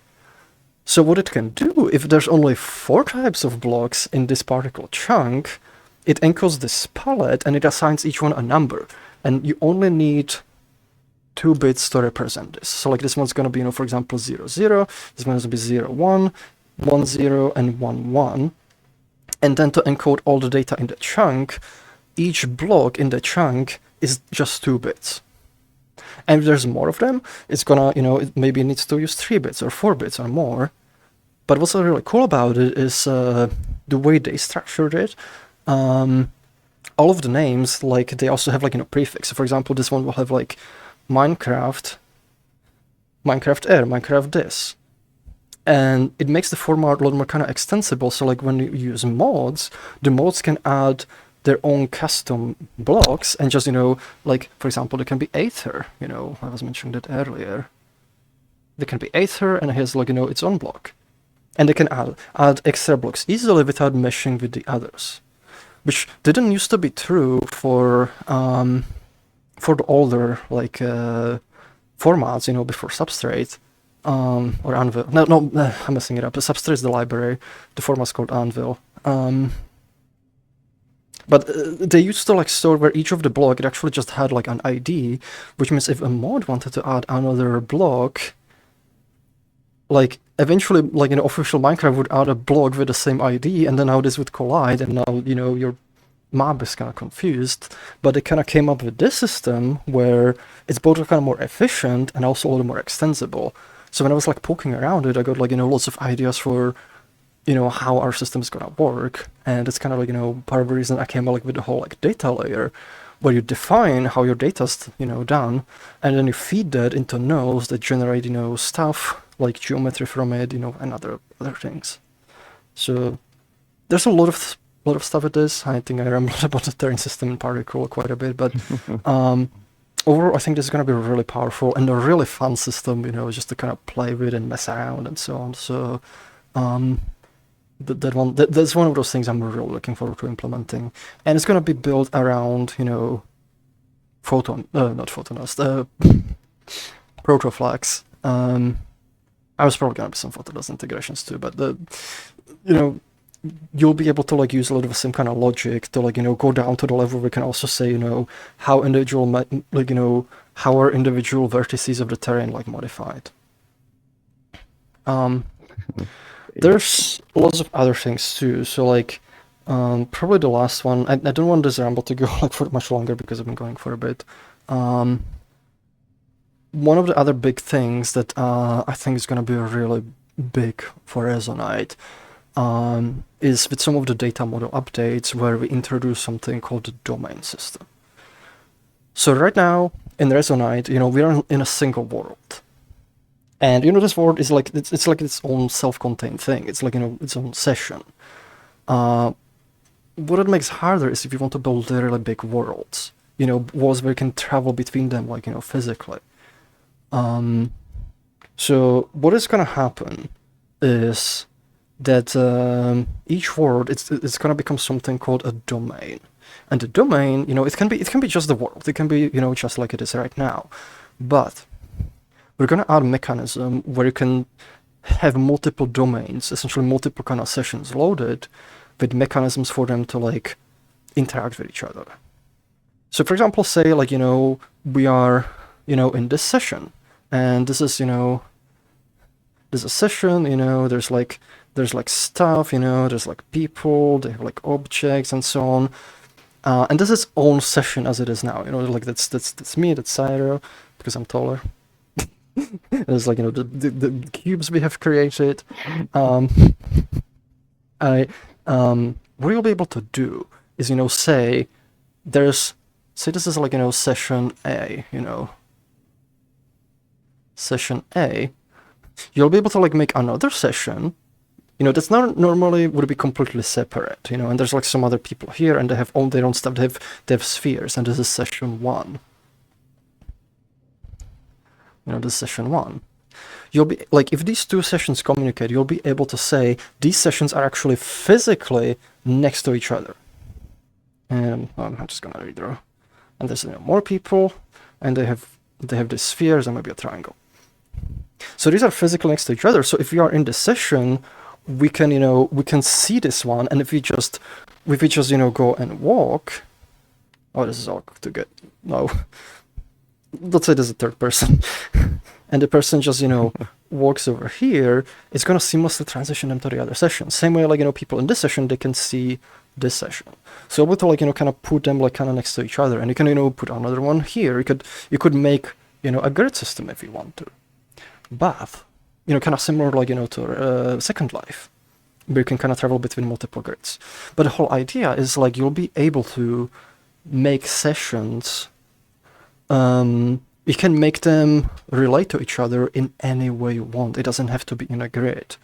So what it can do, if there's only 4 types of blocks in this particle chunk, it encodes this palette and it assigns each one a number, and you only need 2 bits to represent this. So like this one's gonna be, for example, 0, 0. This one's gonna be 0, 1, 1, 0, and 1, 1. And then to encode all the data in the chunk, each block in the chunk is just 2 bits. And if there's more of them, it's gonna, it maybe needs to use 3 bits or 4 bits or more. But what's really cool about it is the way they structured it. All of the names, like, they also have like, prefix. So for example, this one will have like Minecraft, Minecraft Air, Minecraft this. And it makes the format a lot more kind of extensible. So like when you use mods, the mods can add their own custom blocks and just, like, for example, there can be Aether, I was mentioning that earlier. There can be Aether and it has like, its own block. and they can add extra blocks easily without meshing with the others, which didn't used to be true for the older like formats, before Substrate or Anvil. No, I'm messing it up. Substrate is the library. The format's called Anvil. But they used to like store where each of the block, it actually just had like an ID, which means if a mod wanted to add another block, like eventually like official Minecraft would add a block with the same ID, and then now this would collide, and now your map is kind of confused. But they kind of came up with this system where it's both kind of more efficient and also a little more extensible. So when I was like poking around it, I got like lots of ideas for how our system is gonna work, and it's kind of like part of the reason I came up like with the whole like data layer, where you define how your data's done, and then you feed that into nodes that generate stuff like geometry from it, and other things. So there's a lot of stuff with this. I think I rambled about the Terran system in particle quite a bit, but overall I think this is gonna be really powerful and a really fun system, just to kind of play with and mess around and so on. So that's one of those things I'm really looking forward to implementing, and it's gonna be built around Photon, not Photonist, Protoflax. I was probably gonna be some Photonist integrations too, but you'll be able to like use a lot of the same kind of logic to like go down to the level where we can also say how individual how are individual vertices of the terrain like modified. There's lots of other things too. So like probably the last one. I don't want this ramble to go like for much longer because I've been going for a bit. One of the other big things that I think is going to be really big for Resonite is with some of the data model updates where we introduce something called the domain system. So right now in Resonite, we are in a single world. And this world is like it's like its own self-contained thing. It's like its own session. What it makes harder is if you want to build really big worlds, worlds where you can travel between them like physically. So what is gonna happen is that each world it's gonna become something called a domain, and the domain it can be just the world. It can be just like it is right now, but we're going to add a mechanism where you can have multiple domains, essentially multiple kind of sessions loaded with mechanisms for them to like interact with each other. So for example, say like, we are, in this session, and this is, there's a session, there's like stuff, there's like people, they have like objects and so on. And this is its own session as it is now, like that's me, that's Cyro, because I'm taller. There's like the cubes we have created. What you'll be able to do is say this is like session A, session A. You'll be able to like make another session, that's not normally would be completely separate, and there's like some other people here and they have all their own stuff. They have spheres, and this is session 1. This is session 1. You'll be like, if these two sessions communicate, you'll be able to say these sessions are actually physically next to each other. And I'm just gonna redraw. And there's more people, and they have these spheres and maybe a triangle. So these are physically next to each other. So if we are in this session, we can we can see this one, and if we just go and walk. Oh, this is all too good. No. Let's say there's a third person, and the person just walks over here. It's gonna seamlessly transition them to the other session. Same way like people in this session, they can see this session. So able to like kind of put them like kind of next to each other, and you can put another one here. You could make a grid system if you want to, but kind of similar like to Second Life, where you can kind of travel between multiple grids. But the whole idea is like you'll be able to make sessions. You can make them relate to each other in any way you want. It doesn't have to be in a grid.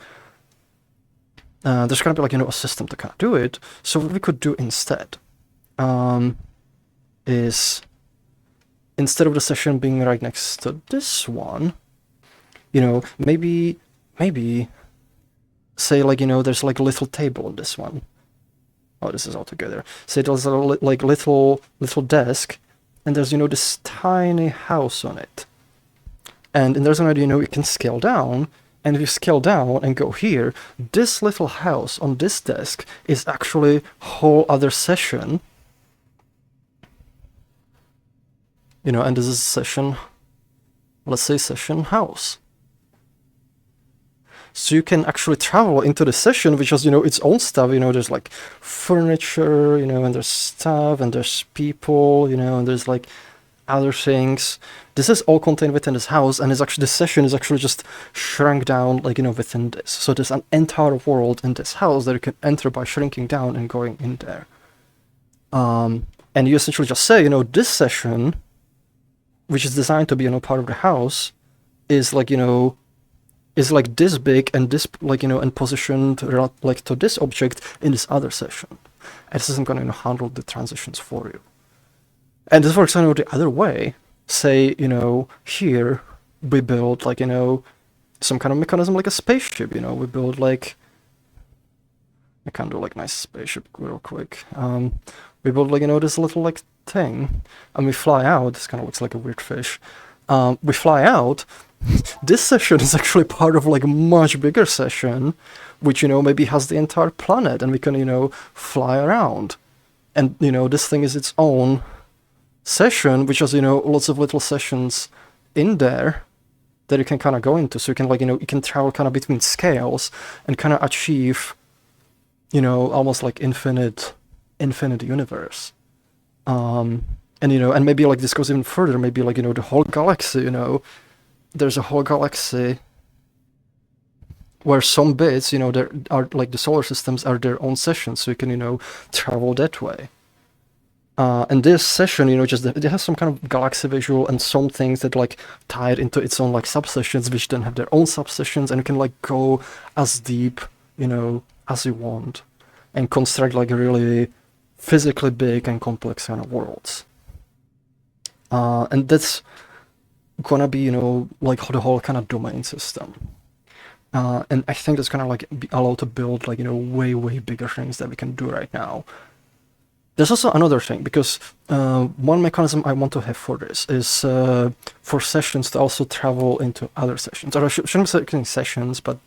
There's gonna be like a system to kind of do it. So what we could do instead is, instead of the session being right next to this one, maybe say like, you know, there's like a little table on this one. Oh, this is all together. Say there's a like little desk, and there's, you know, this tiny house on it. And in Resonite, you know, you can scale down, and if you scale down and go here, this little house on this desk is actually a whole other session. You know, and this is session, let's say session house. So you can actually travel into the session, which has, you know, its own stuff. You know, there's like furniture, you know, and there's stuff, and there's people, you know, and there's like other things. This is all contained within this house, and this session is actually just shrunk down, like, you know, within this. So there's an entire world in this house that you can enter by shrinking down and going in there. And you essentially just say, you know, this session, which is designed to be, you know, part of the house, is like, you know, is like this big and this, like, you know, and positioned like to this object in this other session. And this isn't going to, you know, handle the transitions for you. And this works, you know, the other way. Say, you know, here we build like, you know, some kind of mechanism like a spaceship, you know, we build like, I can do like nice spaceship real quick. We build like, you know, this little like thing, and we fly out. This kind of looks like a weird fish. We fly out. This session is actually part of like a much bigger session, which, you know, maybe has the entire planet, and we can, you know, fly around. And, you know, this thing is its own session, which has, you know, lots of little sessions in there that you can kind of go into. So you can, like, you know, you can travel kind of between scales and kind of achieve, you know, almost like infinite universe. And, you know, and maybe like this goes even further, maybe like, you know, the whole galaxy, you know, there's a whole galaxy where some bits, you know, there are like the solar systems are their own sessions, so you can, you know, travel that way. And this session, you know, just it has some kind of galaxy visual and some things that like tie it into its own like subsessions, which then have their own subsessions, and you can like go as deep, you know, as you want, and construct like really physically big and complex kind of worlds. And that's gonna be, you know, like the whole kind of domain system. And I think that's gonna like be allowed to build like, you know, way bigger things that we can do right now. There's also another thing, because one mechanism I want to have for this is for sessions to also travel into other sessions. Or I shouldn't say sessions, but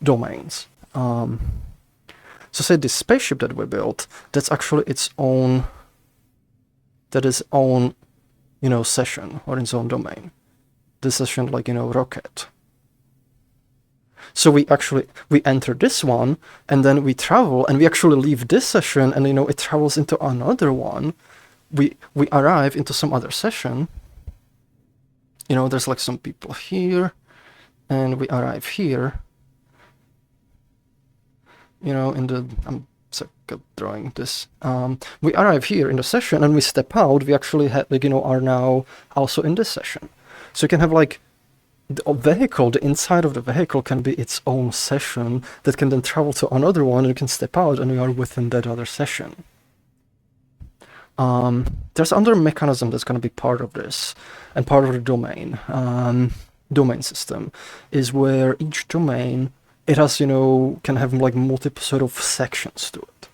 domains. So say this spaceship that we built, that's actually its own, you know, session or its own domain. This session, like, you know, rocket. So we enter this one, and then we travel, and we actually leave this session, and, you know, it travels into another one. We arrive into some other session. You know, there's like some people here, and we arrive here. You know, I'm sick of drawing this. We arrive here in the session, and we step out. We actually like, you know, are now also in this session. So you can have like the vehicle, the inside of the vehicle can be its own session that can then travel to another one, and you can step out and you are within that other session. There's another mechanism that's going to be part of this and part of the domain system, is where each domain, it has, you know, can have like multiple sort of sections to it.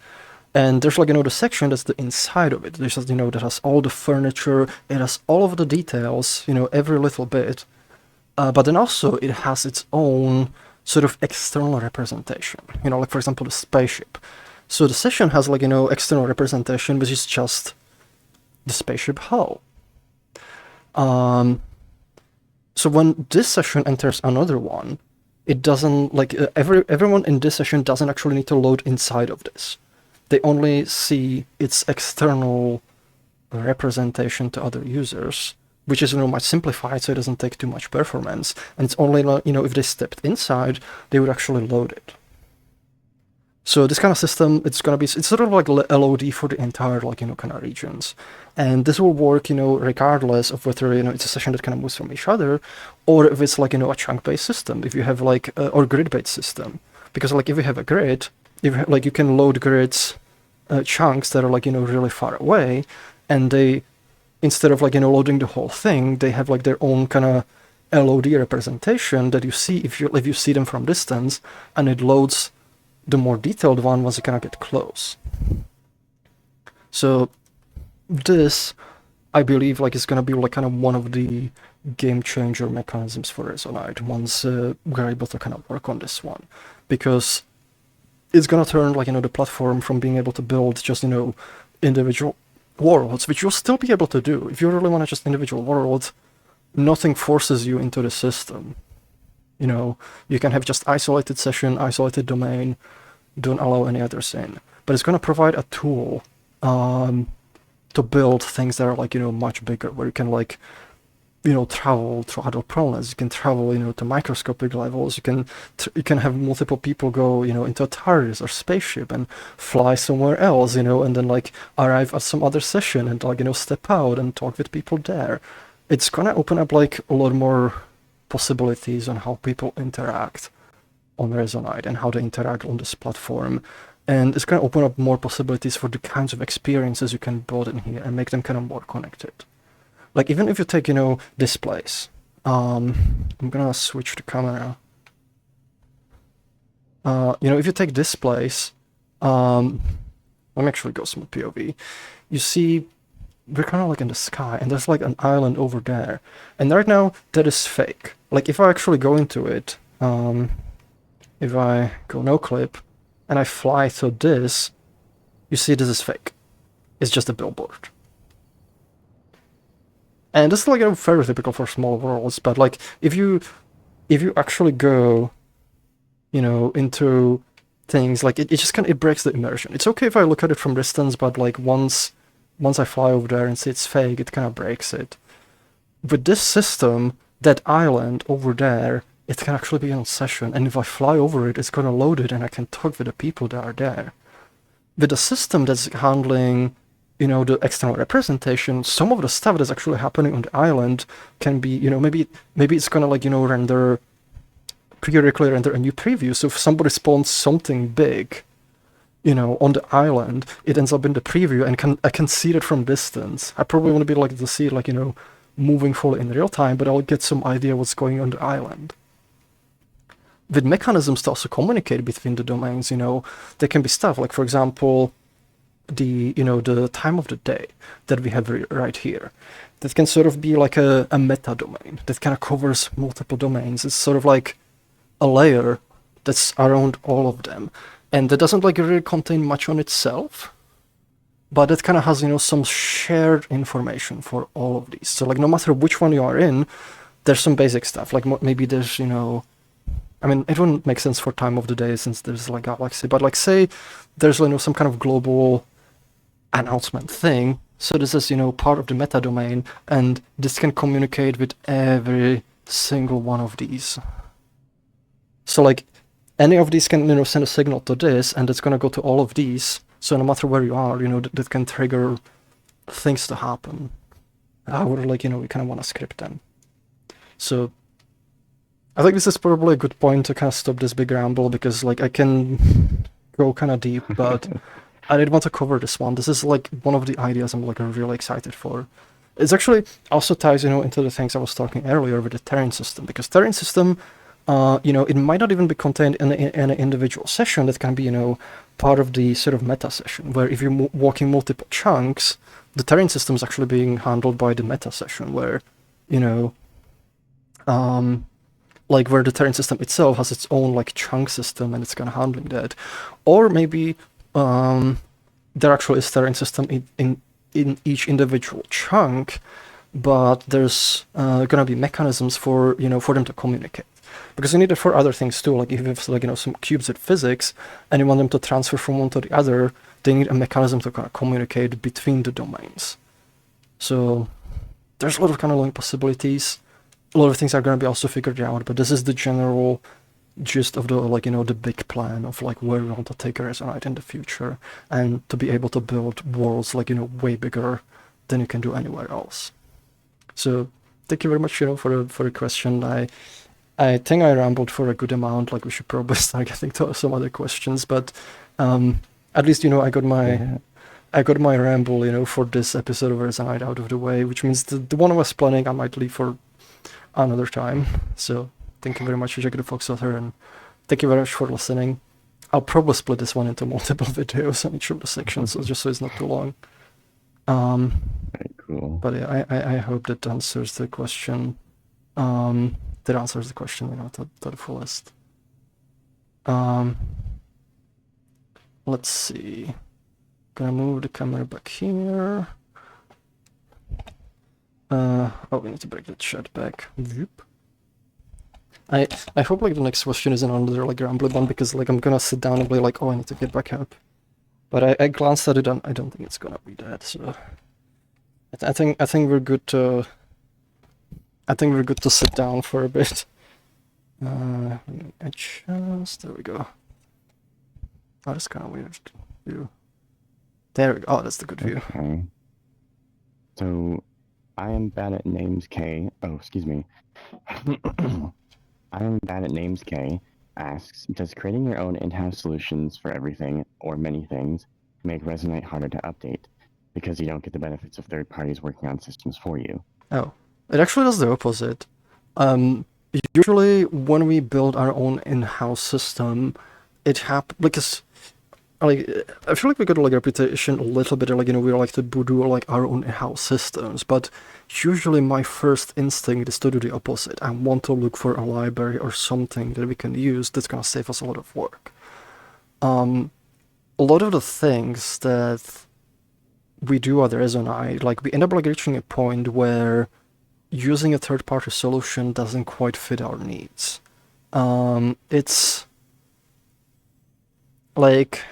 And there's like, you know, the section that's the inside of it. There's, you know, that has all the furniture, it has all of the details, you know, every little bit. But then also it has its own sort of external representation, you know, like for example the spaceship. So the session has like, you know, external representation, which is just the spaceship hull. So when this session enters another one, it doesn't like everyone in this session doesn't actually need to load inside of this. They only see its external representation to other users, which is, you know, much simplified, so it doesn't take too much performance. And it's only, you know, if they stepped inside, they would actually load it. So this kind of system, it's sort of like LOD for the entire, like, you know, kind of regions. And this will work, you know, regardless of whether, you know, it's a session that kind of moves from each other, or if it's like, you know, a chunk-based system, if you have like, or grid-based system. Because like if you have a grid, like you can load grids, chunks that are like, you know, really far away, and they, instead of like, you know, loading the whole thing, they have like their own kind of LOD representation that you see if you see them from distance, and it loads the more detailed one once you kind of get close. So this, I believe, like, is gonna be like kind of one of the game changer mechanisms for Resonite once we're able to kind of work on this one, because it's gonna turn, like, the platform from being able to build just, individual worlds, which you'll still be able to do. If you really want to just individual worlds, nothing forces you into the system. You can have just isolated session, isolated domain, don't allow any others in. But it's gonna provide a tool to build things that are, like, much bigger, where you can, like, travel to other planets. You can travel, to microscopic levels. You can have multiple people go, into a TARDIS or spaceship and fly somewhere else, and then, like, arrive at some other session and, like, step out and talk with people there. It's gonna open up, like, a lot more possibilities on how people interact on Resonite and how they interact on this platform. And it's gonna open up more possibilities for the kinds of experiences you can build in here and make them kind of more connected. Like, even if you take, displays, I'm gonna switch the camera. If you take displays, let me actually go some POV. You see, we're kind of like in the sky, and there's like an island over there. And right now, that is fake. Like, if I actually go into it, if I go no clip, and I fly to this, you see this is fake. It's just a billboard. And this is, like, very typical for small worlds, but, like, if you actually go, into things, like, it just it breaks the immersion. It's okay if I look at it from distance, but, like, once I fly over there and see it's fake, it kind of breaks it. With this system, that island over there, it can actually be on session, and if I fly over it, it's gonna load it and I can talk with the people that are there. With a system that's handling, the external representation, some of the stuff that's actually happening on the island can be, maybe it's gonna, like, periodically render a new preview. So if somebody spawns something big, on the island, it ends up in the preview, and I can see it from distance. I probably want to be like to see it, like, moving fully in real time, but I'll get some idea what's going on the island. With mechanisms to also communicate between the domains, there can be stuff like, for example, the time of the day that we have right here. That can sort of be like a meta domain that kind of covers multiple domains. It's sort of like a layer that's around all of them, and that doesn't, like, really contain much on itself, but it kind of has, some shared information for all of these. So, like, no matter which one you are in, there's some basic stuff. Like, maybe there's, I mean, it wouldn't make sense for time of the day since there's, like, galaxy, but, like, say there's, some kind of global announcement thing. So this is, part of the meta domain, and this can communicate with every single one of these. So, like, any of these can, send a signal to this, and it's gonna go to all of these. So no matter where you are, that can trigger things to happen. However, like, we kind of want to script them. So I think this is probably a good point to kind of stop this big ramble, because, like, I can go kind of deep, but I did want to cover this one. This is, like, one of the ideas I'm, like, really excited for. It's actually also ties, into the things I was talking earlier with the terrain system, because terrain system, it might not even be contained in an individual session. That can be, part of the sort of meta session, where if you're walking multiple chunks, the terrain system is actually being handled by the meta session, where, like, where the terrain system itself has its own, like, chunk system, and it's kind of handling that. Or maybe there actually is terrain system in each individual chunk, but there's gonna be mechanisms for, for them to communicate. Because you need it for other things too. Like, if you have, like, some cubes with physics and you want them to transfer from one to the other, they need a mechanism to kind of communicate between the domains. So there's a lot of kind of, like, possibilities. A lot of things are going to be also figured out, but this is the general gist of the, like, the big plan of, like, where we want to take Resonite in the future, and to be able to build worlds, like, way bigger than you can do anywhere else. So thank you very much, for the question. I think I rambled for a good amount. Like, we should probably start getting to some other questions, but at least, I got my ramble, for this episode of Resonite out of the way, which means the one I was planning I might leave for another time. So thank you very much, Jack the Fox Author, and thank you very much for listening. I'll probably split this one into multiple videos on each of the sections, so just so it's not too long. Very cool. But yeah, I hope that answers the question. That answers the question, to the fullest. Let's see. Gonna move the camera back here. Oh, we need to break the chat back. Whoop. I hope like the next question isn't another like rambly one, because like I'm gonna sit down and be like, oh, I need to get back up. But I glanced at it and I don't think it's gonna be that. So I think we're good to. I think we're good to sit down for a bit. Adjust. There we go. Oh, that's kind of weird view. There we go. Oh, that's the good view. Okay. So, I am bad at names K. Oh, excuse me. I am bad at names K asks, does creating your own in-house solutions for everything or many things make Resonite harder to update because you don't get the benefits of third parties working on systems for you? Oh, it actually does the opposite. Usually when we build our own in-house system, it happens because like I feel like we got like a reputation a little bit like we like to do like our own in-house systems, but usually my first instinct is to do the opposite. I want to look for a library or something that we can use that's gonna save us a lot of work. A lot of the things that we do at Resonite, like we end up like reaching a point where using a third-party solution doesn't quite fit our needs. It's like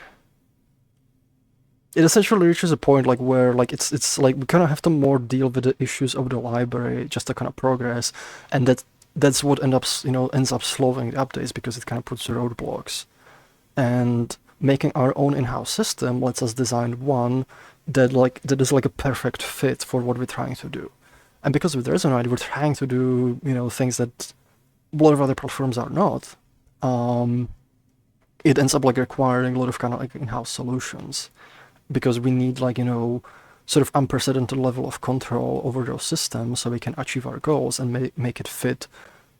it essentially reaches a point like where like it's like we kind of have to more deal with the issues of the library just to kind of progress, and that's what ends up slowing the updates, because it kind of puts roadblocks. And making our own in-house system lets us design one that is like a perfect fit for what we're trying to do. And because with Resonite, we're trying to do things that a lot of other platforms are not. It ends up like requiring a lot of kind of like in-house solutions, because we need like sort of unprecedented level of control over those systems so we can achieve our goals and make it fit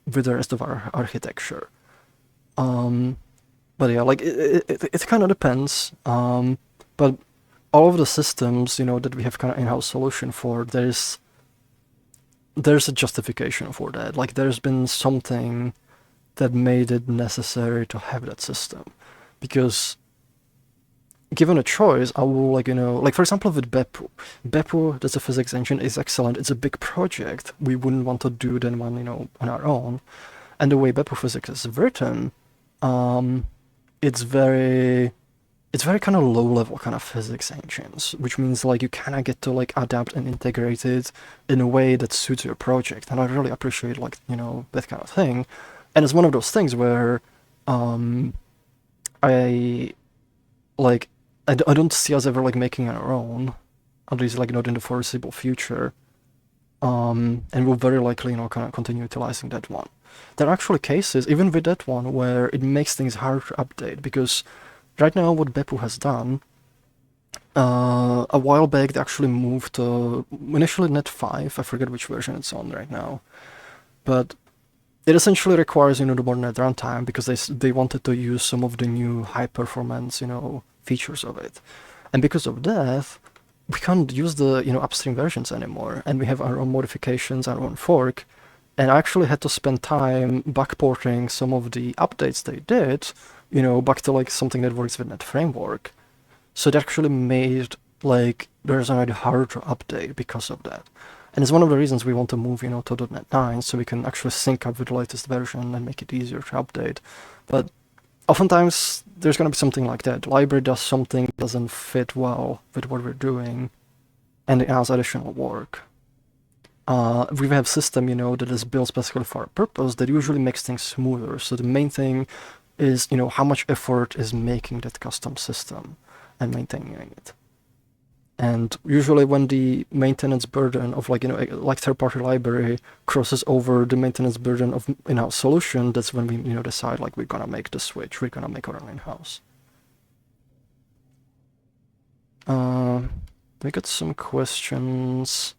with the rest of our architecture. But yeah, like it kind of depends. But all of the systems that we have kind of in-house solution for, there's a justification for that. Like there's been something that made it necessary to have that system, because given a choice, I will like for example with Beppu. Beppu, that's a physics engine, is excellent. It's a big project. We wouldn't want to do that one on our own. And the way Beppu physics is written, it's very kind of low level kind of physics engines, which means like you kind of get to like adapt and integrate it in a way that suits your project. And I really appreciate like that kind of thing. And it's one of those things where I don't see us ever like making our own, at least like not in the foreseeable future. And we'll very likely kind of continue utilizing that one. There are actually cases even with that one where it makes things hard to update, because right now what Beppu has done, a while back they actually moved to initially Net 5, I forget which version it's on right now, but it essentially requires the more net runtime, because they wanted to use some of the new high performance features of it. And because of that, we can't use the upstream versions anymore, and we have our own modifications, our own fork. And I actually had to spend time backporting some of the updates they did back to like something that works with Net framework. So it actually made like there's already harder to update because of that. And it's one of the reasons we want to move to .NET 9, so we can actually sync up with the latest version and make it easier to update. But oftentimes there's going to be something like that. The library does something that doesn't fit well with what we're doing, and it adds additional work. We have a system, that is built specifically for our purpose, that usually makes things smoother. So the main thing is, how much effort is making that custom system and maintaining it. And usually when the maintenance burden of like third-party library crosses over the maintenance burden of in-house solution, that's when we decide like we're gonna make the switch, we're gonna make our own in-house. We got some questions.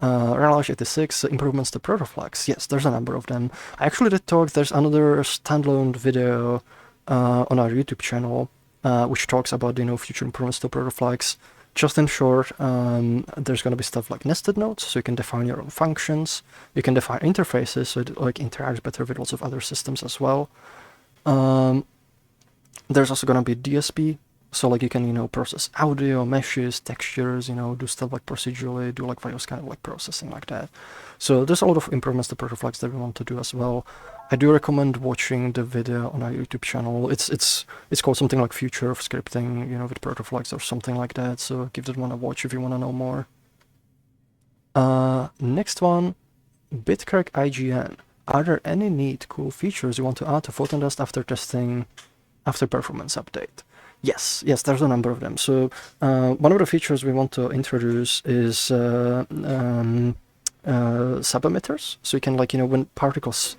Relage 86, improvements to protoflags. Yes, there's a number of them. I actually did talk, there's another standalone video on our YouTube channel, which talks about, future improvements to protoflex. Just in short, there's going to be stuff like nested nodes, so you can define your own functions. You can define interfaces, so it like interacts better with lots of other systems as well. There's also going to be DSP, so like you can, process audio, meshes, textures, do stuff like procedurally, do like various kind of like processing like that. So there's a lot of improvements to protoflex that we want to do as well. I do recommend watching the video on our YouTube channel. It's called something like Future of Scripting, with protoflex or something like that. So give that one a watch if you want to know more. Next one, Bitcrack IGN. Are there any neat, cool features you want to add to Photon Dust after testing, after performance update? Yes, there's a number of them. So one of the features we want to introduce is sub-emitters. So you can when particles,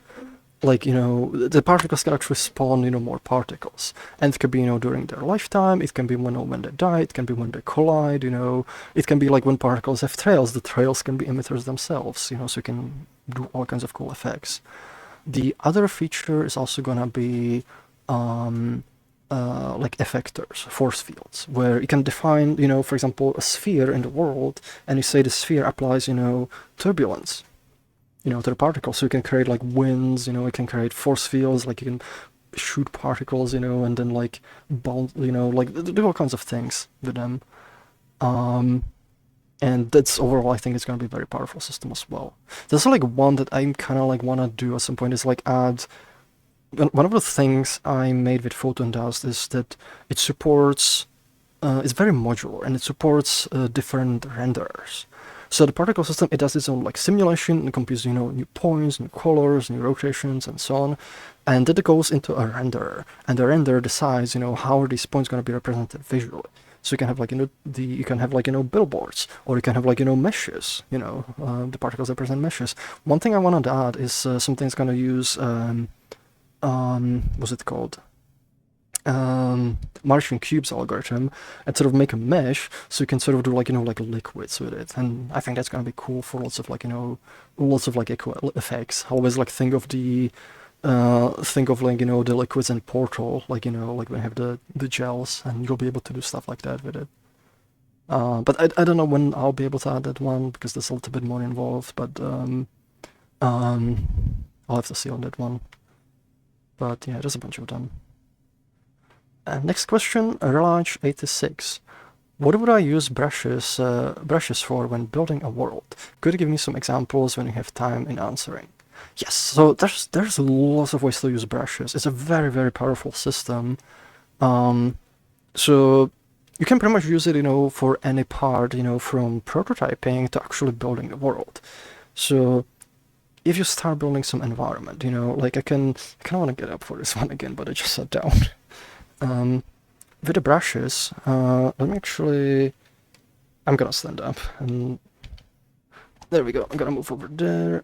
the particles can actually spawn, more particles. And it could be, during their lifetime, it can be when they die, it can be when they collide, it can be like when particles have trails, the trails can be emitters themselves, so you can do all kinds of cool effects. The other feature is also gonna be like effectors, force fields, where you can define, for example, a sphere in the world, and you say the sphere applies, turbulence, to the particles. So you can create like winds, you can create force fields, like you can shoot particles, and then like bounce, like do all kinds of things with them. And that's overall, I think it's going to be a very powerful system as well. There's like one that I'm kind of like want to do at some point is like add. One of the things I made with Photon Dust is that it supports, it's very modular, and it supports different renderers. So the particle system, it does its own like simulation and computes, new points, new colors, new rotations, and so on. And then it goes into a renderer, and the renderer decides, how are these points going to be represented visually. So you can have like, you can have like, billboards, or you can have like, meshes, the particles represent meshes. One thing I want to add is something that's going to use, what's it called? Martian cubes algorithm, and sort of make a mesh, so you can sort of do like like liquids with it. And I think that's gonna be cool for lots of like lots of like echo effects. I always like think of the the liquids in Portal, like like when you have the gels, and you'll be able to do stuff like that with it. But I don't know when I'll be able to add that one, because there's a little bit more involved, but I'll have to see on that one. But yeah, there's a bunch of them. Next question, Relage86. What would I use brushes for when building a world? Could you give me some examples when you have time in answering? Yes, so there's lots of ways to use brushes. It's a very, very powerful system. So you can pretty much use it, for any part, from prototyping to actually building the world. So if you start building some environment, like I kind of want to get up for this one again, but I just sat down. With the brushes, let me actually, I'm gonna stand up, and there we go. I'm gonna move over there.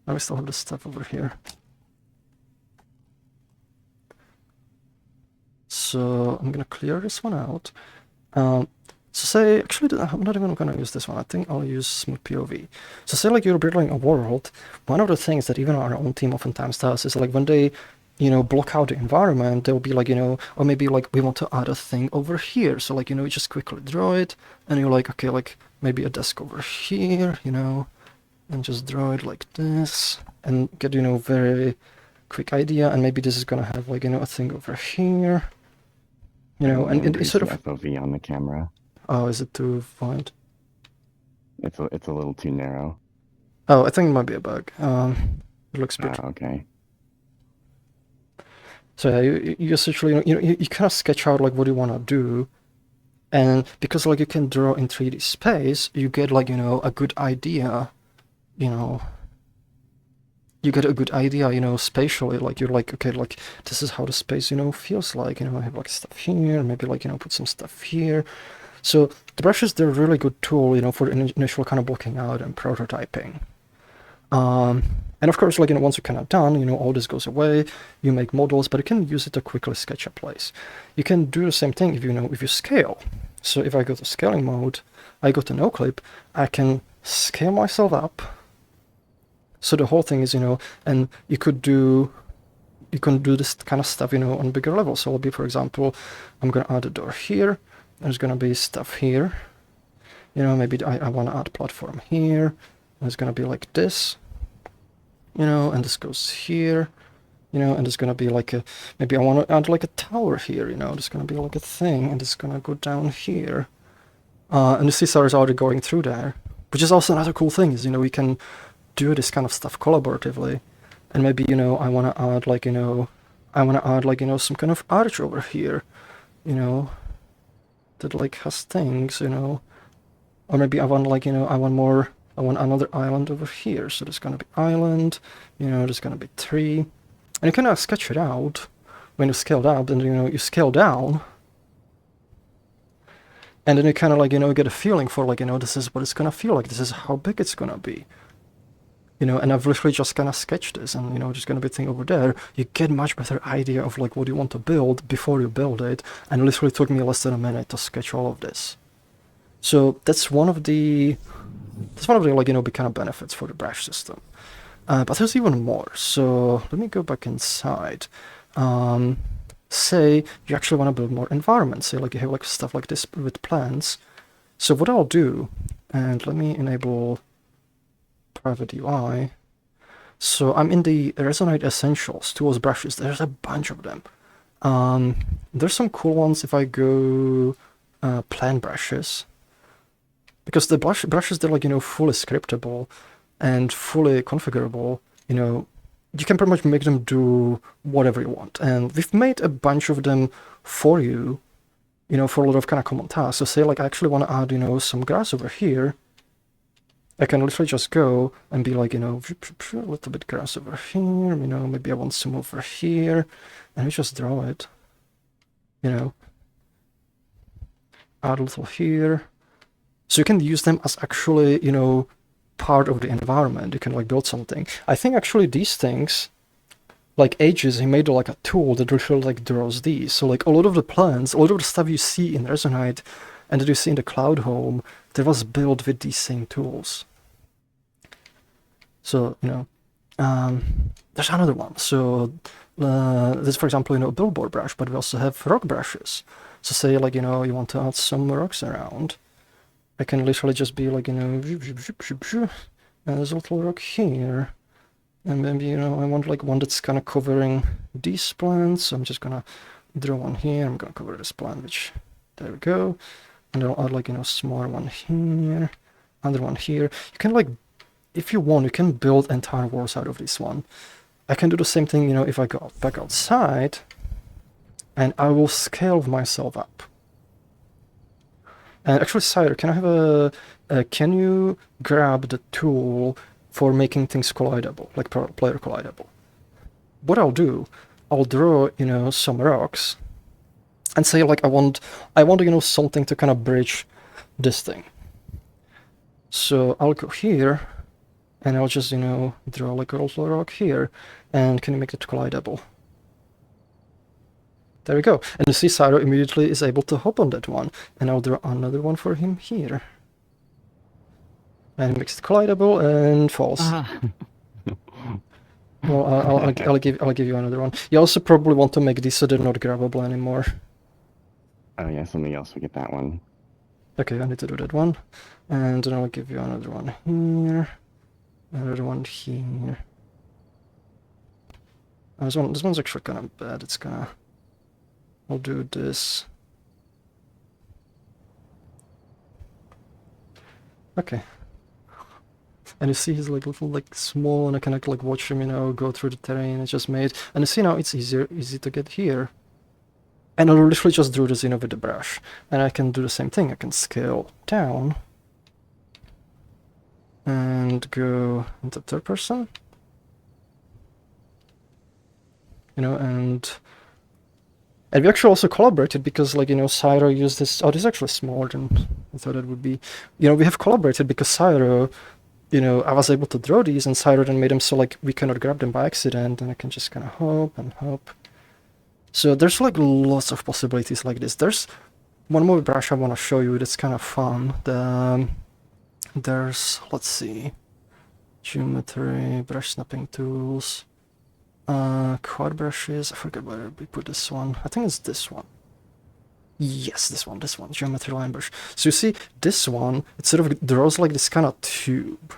Now we still have this stuff over here. So I'm gonna clear this one out. So say, actually, I'm not even gonna use this one. I think I'll use Smooth POV. So say like you're building a world, one of the things that even our own team oftentimes does is like when they block out the environment, they'll be like, or maybe like we want to add a thing over here. So like, you just quickly draw it, and you're like, okay, like maybe a desk over here, and just draw it like this, and get, very quick idea. And maybe this is gonna have like, a thing over here, and it's sort of FOV on the camera. Oh, is it too wide? It's a little too narrow. Oh, I think it might be a bug. It looks pretty. Oh, okay. So yeah, you essentially, you kind of sketch out like what you want to do, and because like you can draw in 3D space, you get like a good idea, you get a good idea, spatially. Like you're like, okay, like this is how the space feels like. I have like stuff here, maybe like put some stuff here. So the brushes, they're a really good tool, for initial kind of blocking out and prototyping. And of course, like, once you're kind of done, all this goes away, you make models, but you can use it to quickly sketch a place. You can do the same thing if if you scale. So if I go to scaling mode, I go to no clip, I can scale myself up. So the whole thing is, and you could do, you can do this kind of stuff, you know, on bigger levels. So it'll be, for example, I'm gonna add a door here. There's gonna be stuff here. You know, maybe I want to add platform here. And it's gonna be like this. You know, and this goes here. You know, and it's gonna be like a, maybe I want to add like a tower here. You know, there's gonna be like a thing, and it's gonna go down here. And the Caesar is already going through there, which is also another cool thing. Is, you know, we can do this kind of stuff collaboratively. And maybe, you know, I want to add like, you know, some kind of arch over here, you know, that like has things, you know. Or maybe I want like, you know, I want another island over here. So there's going to be island, you know, there's going to be tree. And you can sketch it out when you scaled up, and, you know, you scale down. And then you kind of like, you know, get a feeling for like, you know, this is what it's going to feel like. This is how big it's going to be. You know, and I've literally just kind of sketched this, and, you know, just going to be a thing over there. You get much better idea of like what you want to build before you build it. And it literally took me less than a minute to sketch all of this. So that's one of the like, you know, big kind of benefits for the brush system. But there's even more. So let me go back inside. Say you actually want to build more environments. Say like you have like stuff like this with plants. So what I'll do, and let me enable private UI. So I'm in the Resonite Essentials, tools, brushes. There's a bunch of them. There's some cool ones if I go plant brushes. Because the brushes, they're like, you know, fully scriptable and fully configurable. You know, you can pretty much make them do whatever you want. And we've made a bunch of them for you, you know, for a lot of kind of common tasks. So say like I actually want to add, you know, some grass over here. I can literally just go and be like, you know, a little bit grass over here, you know, maybe I want some over here, and we just draw it, you know, add a little here. So you can use them as actually, you know, part of the environment. You can like build something. I think actually these things, like Ages, he made like a tool that literally like draws these. So like a lot of the plants, a lot of the stuff you see in Resonite and that you see in the Cloud Home, that was built with these same tools. So, you know, there's another one. So this, for example, you know, a billboard brush, but we also have rock brushes. So say like, you know, you want to add some rocks around. I can literally just be like, you know, and there's a little rock here. And maybe, you know, I want like one that's kind of covering these plants. So I'm just gonna draw one here. I'm gonna cover this plant, which, there we go. And then I'll add like, you know, smaller one here, another one here. You can like, if you want, you can build entire walls out of this one. I can do the same thing, you know, if I go back outside, and I will scale myself up. And actually, Cider, can I have can you grab the tool for making things collidable, like player collidable? What I'll do, I'll draw, you know, some rocks, and say like I want, you know, something to kind of bridge this thing. So I'll go here, and I'll just, you know, draw like a little rock here, and can you make it collidable? There we go. And you see Cyro immediately is able to hop on that one, and I'll draw another one for him here. And he makes it collidable and falls. Well, I'll give you another one. You also probably want to make these so they're not grabbable anymore. Oh yeah, something else. We get that one. Okay, I need to do that one, and then I'll give you another one here, another one here. This one's actually kind of bad. It's gonna. I'll do this. Okay. And you see he's like little, like small, and I can like watch him, you know, go through the terrain I just made. And you see now it's easy to get here. And I literally just drew this, you know, with the brush. And I can do the same thing. I can scale down and go into third person. You know, and we actually also collaborated because, like, you know, Cyro used this. Oh, this is actually smaller than I thought it would be. You know, we have collaborated because Cyro, you know, I was able to draw these, and Cyro then made them so, like, we cannot grab them by accident, and I can just kind of hop and hop. So there's, like, lots of possibilities like this. There's one more brush I want to show you that's kind of fun. There's, let's see, geometry, brush snapping tools. Quad brushes, I forget where we put this one. I think it's this one. Yes, this one, geometry line brush. So you see, this one, it sort of draws like this kind of tube.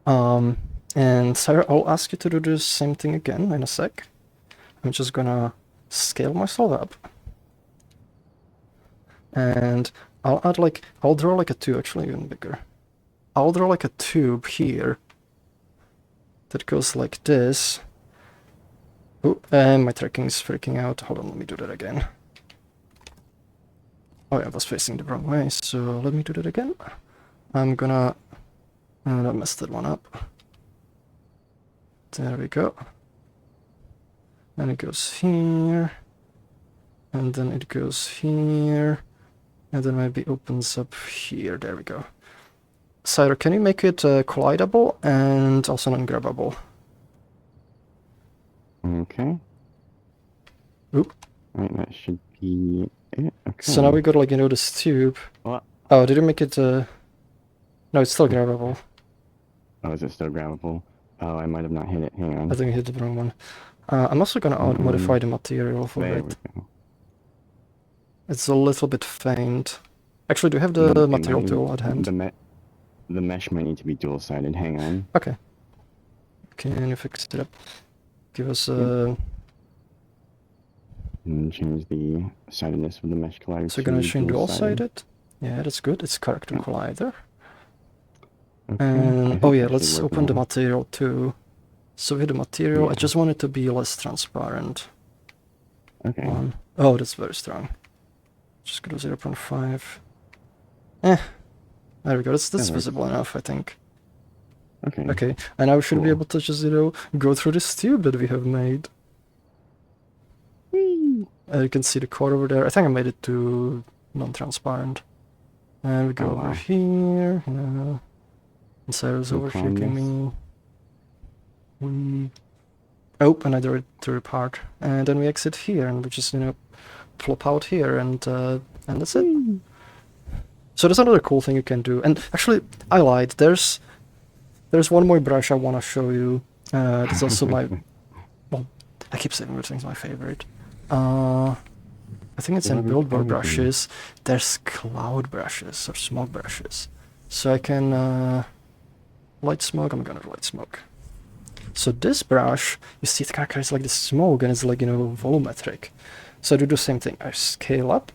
And Sarah, I'll ask you to do the same thing again in a sec. I'm just gonna scale myself up. And I'll draw like a tube, actually even bigger. I'll draw like a tube here that goes like this. Oh, and my tracking is freaking out. Hold on, let me do that again. Oh, yeah, I was facing the wrong way, so let me do that again. I'm gonna... I messed that one up. There we go. And it goes here. And then it goes here. And then maybe opens up here. There we go. Cyro, can you make it collidable and also non-grabbable? Okay. Oop. Right, that should be it. Okay. So now we got like, you know, this tube. What? Oh, did you make it... No, it's still grabbable. Oh, is it still grabbable? Oh, I might have not hit it. Hang on. I think I hit the wrong one. I'm also gonna modify the material for there it. we go. It's a little bit faint. Actually, do you have the material tool at hand? The mesh might need to be dual-sided. Hang on. Okay. Can you fix it up? Give us a... And change the sidedness of the mesh collider. So you're gonna change dual-sided? Yeah, that's good. It's character collider. Okay. And oh yeah, let's open the material too. So with the material, yeah. I just want it to be less transparent. Okay. Oh, that's very strong. Just go to 0.5. There we go. That's visible enough, I think. Okay. Okay, and now we should be able to just, you know, go through this tube that we have made. You can see the core over there. I think I made it to non-transparent. And we go over here, you know. And Sarah's overshooting me. Oh, and I do it to apart. And then we exit here, and we just, you know, plop out here, and that's it. So there's another cool thing you can do. And actually, I lied. There's one more brush I want to show you. It's also my... Well, I keep saying everything's my favorite. I think it's in build board brushes. There's cloud brushes or smoke brushes. So I can light smoke. I'm gonna light smoke. So this brush, you see it kind of carries like this smoke, and it's like, you know, volumetric. So I do the same thing. I scale up.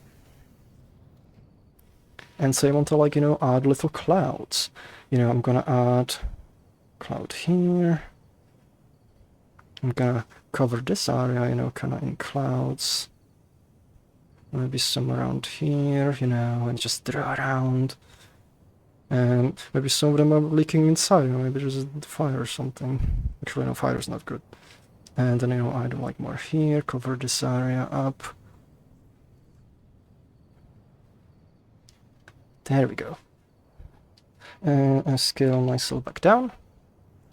And so I want to, like, you know, add little clouds. You know, I'm gonna add cloud here. I'm gonna cover this area, you know, kind of in clouds. Maybe some around here, you know, and just draw around. And maybe some of them are leaking inside, you know, maybe there's a fire or something. Actually, no, fire is not good. And then, you know, I do like more here, cover this area up. There we go. And I scale myself back down.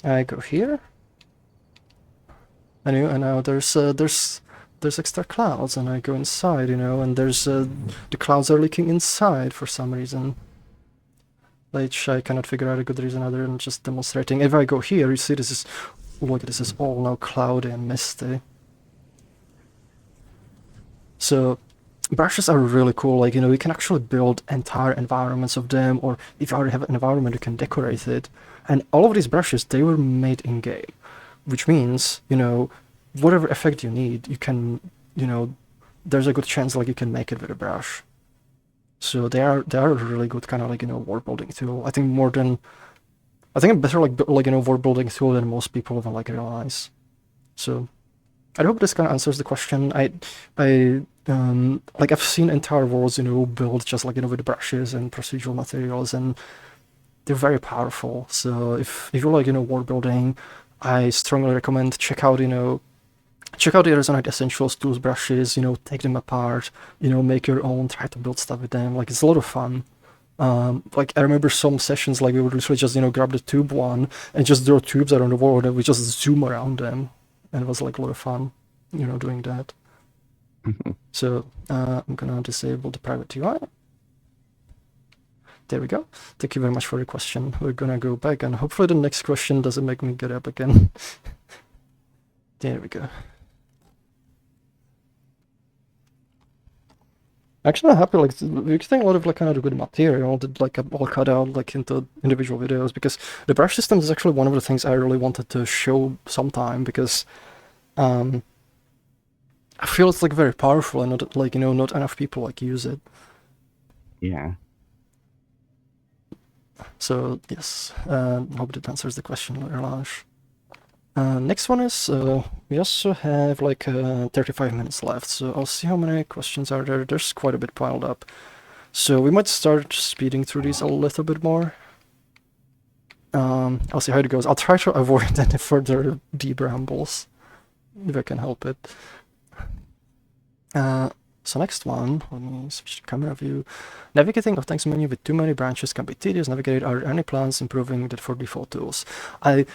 I go here. And now there's extra clouds, and I go inside, you know, and there's the clouds are leaking inside for some reason. Which I cannot figure out a good reason other than just demonstrating. If I go here, you see this is, look, this is all now cloudy and misty. So brushes are really cool, like, you know, you can actually build entire environments of them, or if you already have an environment, you can decorate it. And all of these brushes, they were made in-game, which means, you know, whatever effect you need, you can, you know, there's a good chance, like, you can make it with a brush. So they are a really good kind of, like, you know, world building tool. I think a better, like, you know, world building tool than most people even, like, realize. So I hope this kind of answers the question. Like, I've seen entire worlds, you know, built just, like, you know, with brushes and procedural materials, and they're very powerful. So if you like, you know, world building, I strongly recommend check out the Resonite Essentials tools brushes, you know, take them apart, you know, make your own, try to build stuff with them. Like, it's a lot of fun. Like, I remember some sessions, like, we would literally just, you know, grab the tube one and just draw tubes around the world, and we just zoom around them. And it was, like, a lot of fun, you know, doing that. So I'm gonna disable the private UI. There we go. Thank you very much for the question. We're gonna go back, and hopefully the next question doesn't make me get up again. There we go. Actually, I'm happy, like, we're getting a lot of, like, kind of good material that, like, all cut out, like, into individual videos, because the brush system is actually one of the things I really wanted to show sometime, because, I feel it's, like, very powerful, and not, like, not enough people, like, use it. Yeah. So, yes, hope that answers the question, Relash. Next one is, we also have like 35 minutes left, so I'll see how many questions are there. There's quite a bit piled up. So we might start speeding through these a little bit more. I'll see how it goes. I'll try to avoid any further deep rambles, if I can help it. So next one, let me switch to camera view. Navigating a text menu with too many branches can be tedious. Navigate, are there any plans improving that for default tools? I'll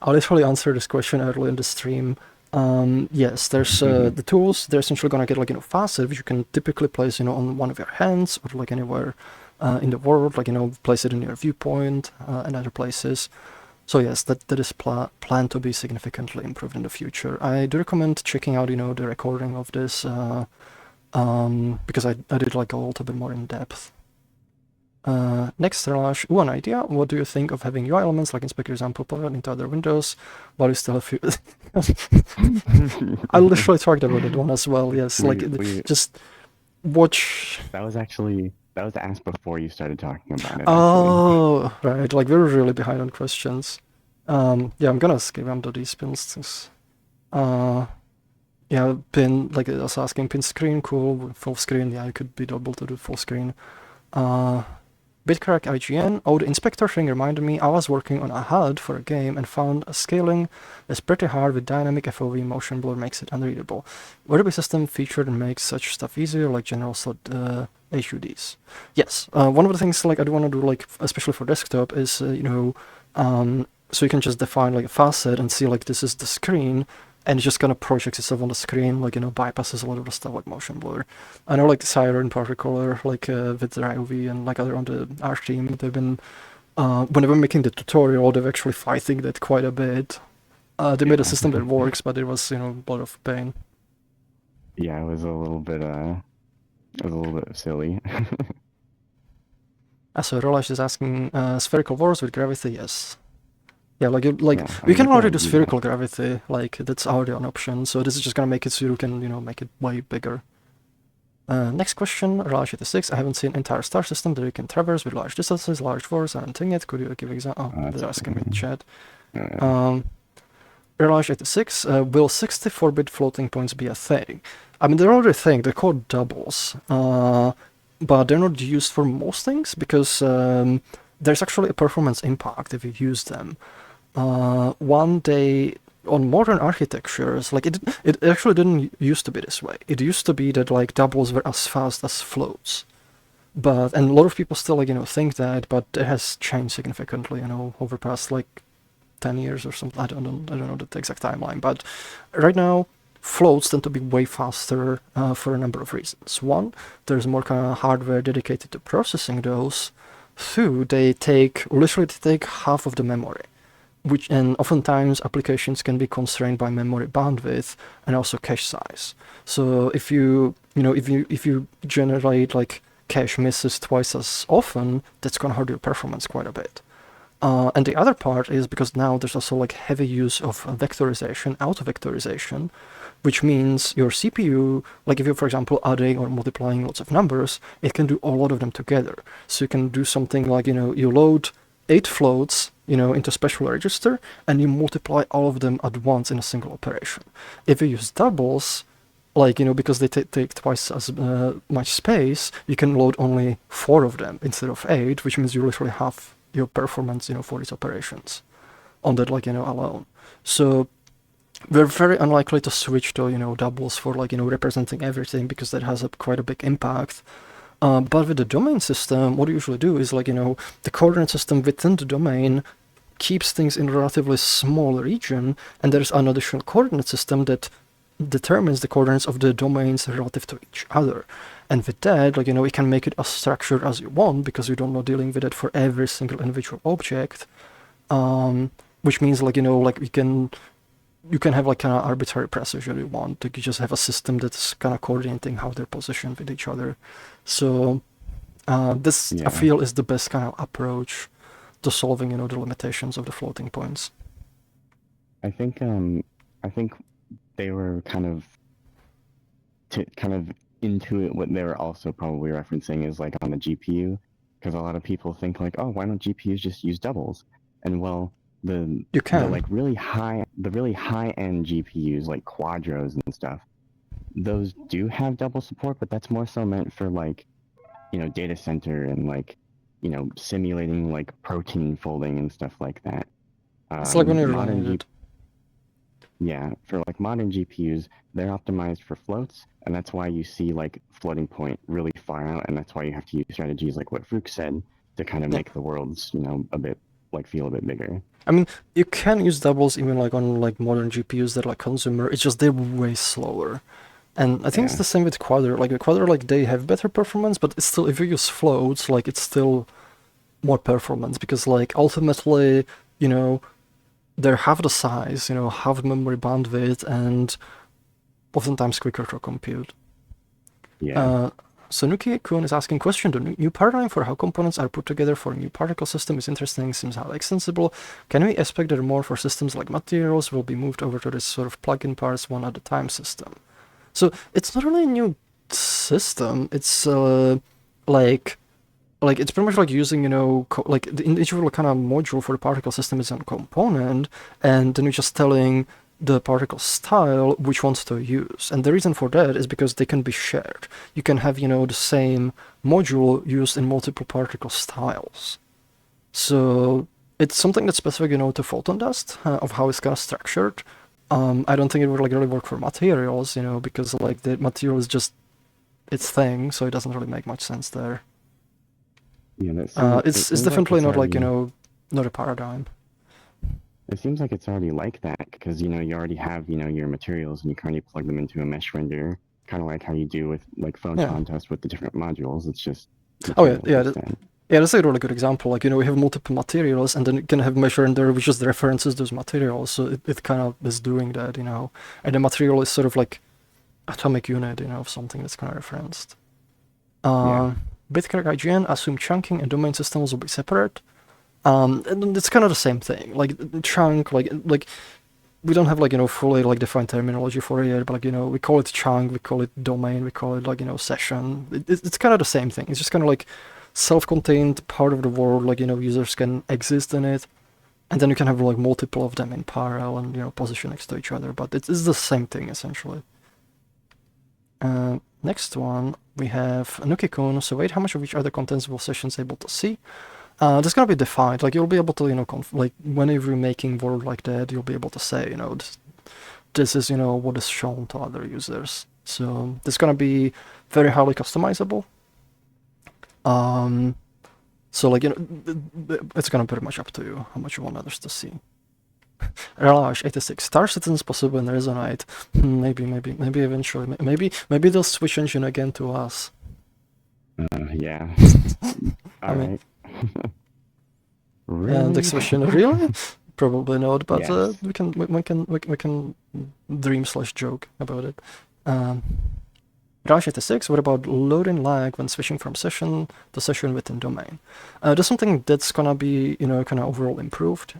literally answer this question early in the stream. Yes, there's the tools, they're essentially gonna get, like, faster, which you can typically place, on one of your hands, or like anywhere in the world, like, place it in your viewpoint and other places. So yes, that is planned to be significantly improved in the future. I do recommend checking out, the recording of this, because I did, like, a little bit more in depth. Next, Relash, an idea. What do you think of having UI elements like inspect example plug into other windows, while you still have few? I literally talked about that one as well. Yes, just watch. That was asked before you started talking about it. Oh, right. Like, we're really behind on questions. Yeah, I'm gonna skip them to these pins. Yeah, pin, like, I was asking, pin screen, cool. Full screen, yeah, it could be double to do full screen. Bitcrack IGN. Oh, the inspector thing reminded me, I was working on a HUD for a game and found a scaling is pretty hard with dynamic FOV. Motion blur makes it unreadable. Would there be a system featured and makes such stuff easier, like general slot HUDs? Yes. One of the things, like, I do want to do, like, especially for desktop, is so you can just define, like, a facet and see, like, this is the screen, and it just kind of projects itself on the screen, like, bypasses a lot of the stuff like motion blur. I know, like, Sire in particular, like, with their IOV and, like, other on the art team, they've been, when they were making the tutorial, they've actually fighting that quite a bit. They made a system that works, but it was, a lot of pain. Yeah, it was a little bit silly. So Relash is asking, spherical wars with gravity, yes. Yeah, we can already do spherical gravity, like, that's already an option, so this is just gonna make it so you can, make it way bigger. Next question, Relash 86, I haven't seen entire star system that you can traverse with large distances, large wars, I haven't seen it, could you give example? Oh, they're asking me in chat. Relash 86, will 64-bit floating points be a thing? I mean, they're already a thing, they're called doubles, but they're not used for most things, because there's actually a performance impact if you use them. One day on modern architectures, like, it actually didn't used to be this way. It used to be that, like, doubles were as fast as floats, and a lot of people still, like, think that, but it has changed significantly, over past, like, 10 years or something. I don't know the exact timeline, but right now floats tend to be way faster for a number of reasons. One, there's more kind of hardware dedicated to processing those. Two, they literally take half of the memory, and oftentimes applications can be constrained by memory bandwidth and also cache size. So if you generate, like, cache misses twice as often, that's gonna hurt your performance quite a bit. And the other part is because now there's also, like, heavy use of vectorization, auto-vectorization, which means your CPU, like, if you're, for example, adding or multiplying lots of numbers, it can do a lot of them together. So you can do something like, you load 8 floats, into special register, and you multiply all of them at once in a single operation. If you use doubles, like, because they take twice as much space, you can load only 4 of them instead of 8, which means you literally have your performance, for these operations on that, like, alone. So we're very unlikely to switch to, doubles for, like, representing everything, because that has quite a big impact. But with the domain system, what you usually do is, like, the coordinate system within the domain keeps things in a relatively small region, and there's an additional coordinate system that determines the coordinates of the domains relative to each other. And with that, like, you can make it as structured as you want, because you don't know dealing with it for every single individual object, which means, like, like, we can you can have like kind of arbitrary precision you want. Like you just have a system that's kind of coordinating how they're positioned with each other. So this I Yeah. feel is the best kind of approach to solving the limitations of the floating points. I think they were kind of into it. What they were also probably referencing is like on the GPU, because a lot of people think like, oh, why don't GPUs just use doubles? And well, You the can. really high end GPUs like Quadros and stuff, those do have double support, but that's more so meant for like, data center and like, simulating like protein folding and stuff like that. It's like when you really Modern need it. Yeah, for like modern GPUs, they're optimized for floats, and that's why you see like floating point really far out, and that's why you have to use strategies like what Froox said to kind of Yeah. make the worlds, a bit like feel a bit bigger. I mean, you can use doubles even like on like modern GPUs that are like consumer. It's just they're way slower. And I think it's Yeah, the same with Quadro. Like the Quadro, like they have better performance, but it's still if you use floats, like it's still more performance because like ultimately, you know, they're half the size, half the memory bandwidth, and oftentimes quicker to compute. yeah. Uh, Sanuki-kun is asking question, the new paradigm for how components are put together for a new particle system is interesting, seems highly extensible. Can we expect that more for systems like materials will be moved over to this sort of plug-in parts one at a time system? So it's not really a new system. It's like it's pretty much like using like the individual kind of module for the particle system is a component, and then you're just telling the particle style which ones to use. And the reason for that is because they can be shared. You can have the same module used in multiple particle styles. So it's something that's specific to photon dust, of how it's kind of structured. I don't think it would like really work for materials, because like the material is just its thing, so it doesn't really make much sense there. Yeah, it It's seems like definitely it's not like already not a paradigm. it seems like it's already like that because you already have your materials and you kind of plug them into a mesh render, kind of like how you do with like Yeah. photon test with the different modules. It's just Oh yeah, materials yeah, instead. yeah. That's a really good example. Like we have multiple materials, and then you can have measure render which just references those materials. So it kind of is doing that, and the material is sort of like atomic unit, of something that's kind of referenced. Yeah, Bitcrack IGN assume chunking and domain systems will be separate. And it's kind of the same thing. Like chunk, like we don't have like fully like defined terminology for it yet, but like we call it chunk, we call it domain, we call it like session. It's kind of the same thing. It's just kind of like self-contained part of the world. Like users can exist in it, and then you can have like multiple of them in parallel and position next to each other. But it's the same thing essentially. Next one we have Nuki-kun. So wait, how much of each other contents will sessions able to see? That's gonna be defined. Like you'll be able to, like whenever you're making world like that, you'll be able to say, this is, what is shown to other users. So this is gonna be very highly customizable. So like it's gonna be pretty much up to you how much you want others to see. Relash 86 Star Citizen's possible in Resonite. Maybe eventually. Maybe they'll switch engine again to us. yeah. I All mean, right. next Really? question, really? Probably not, but Yes. we can dream/joke about it. Raj 86, what about loading lag when switching from session to session within domain? That's something that's gonna be, kind of overall improved.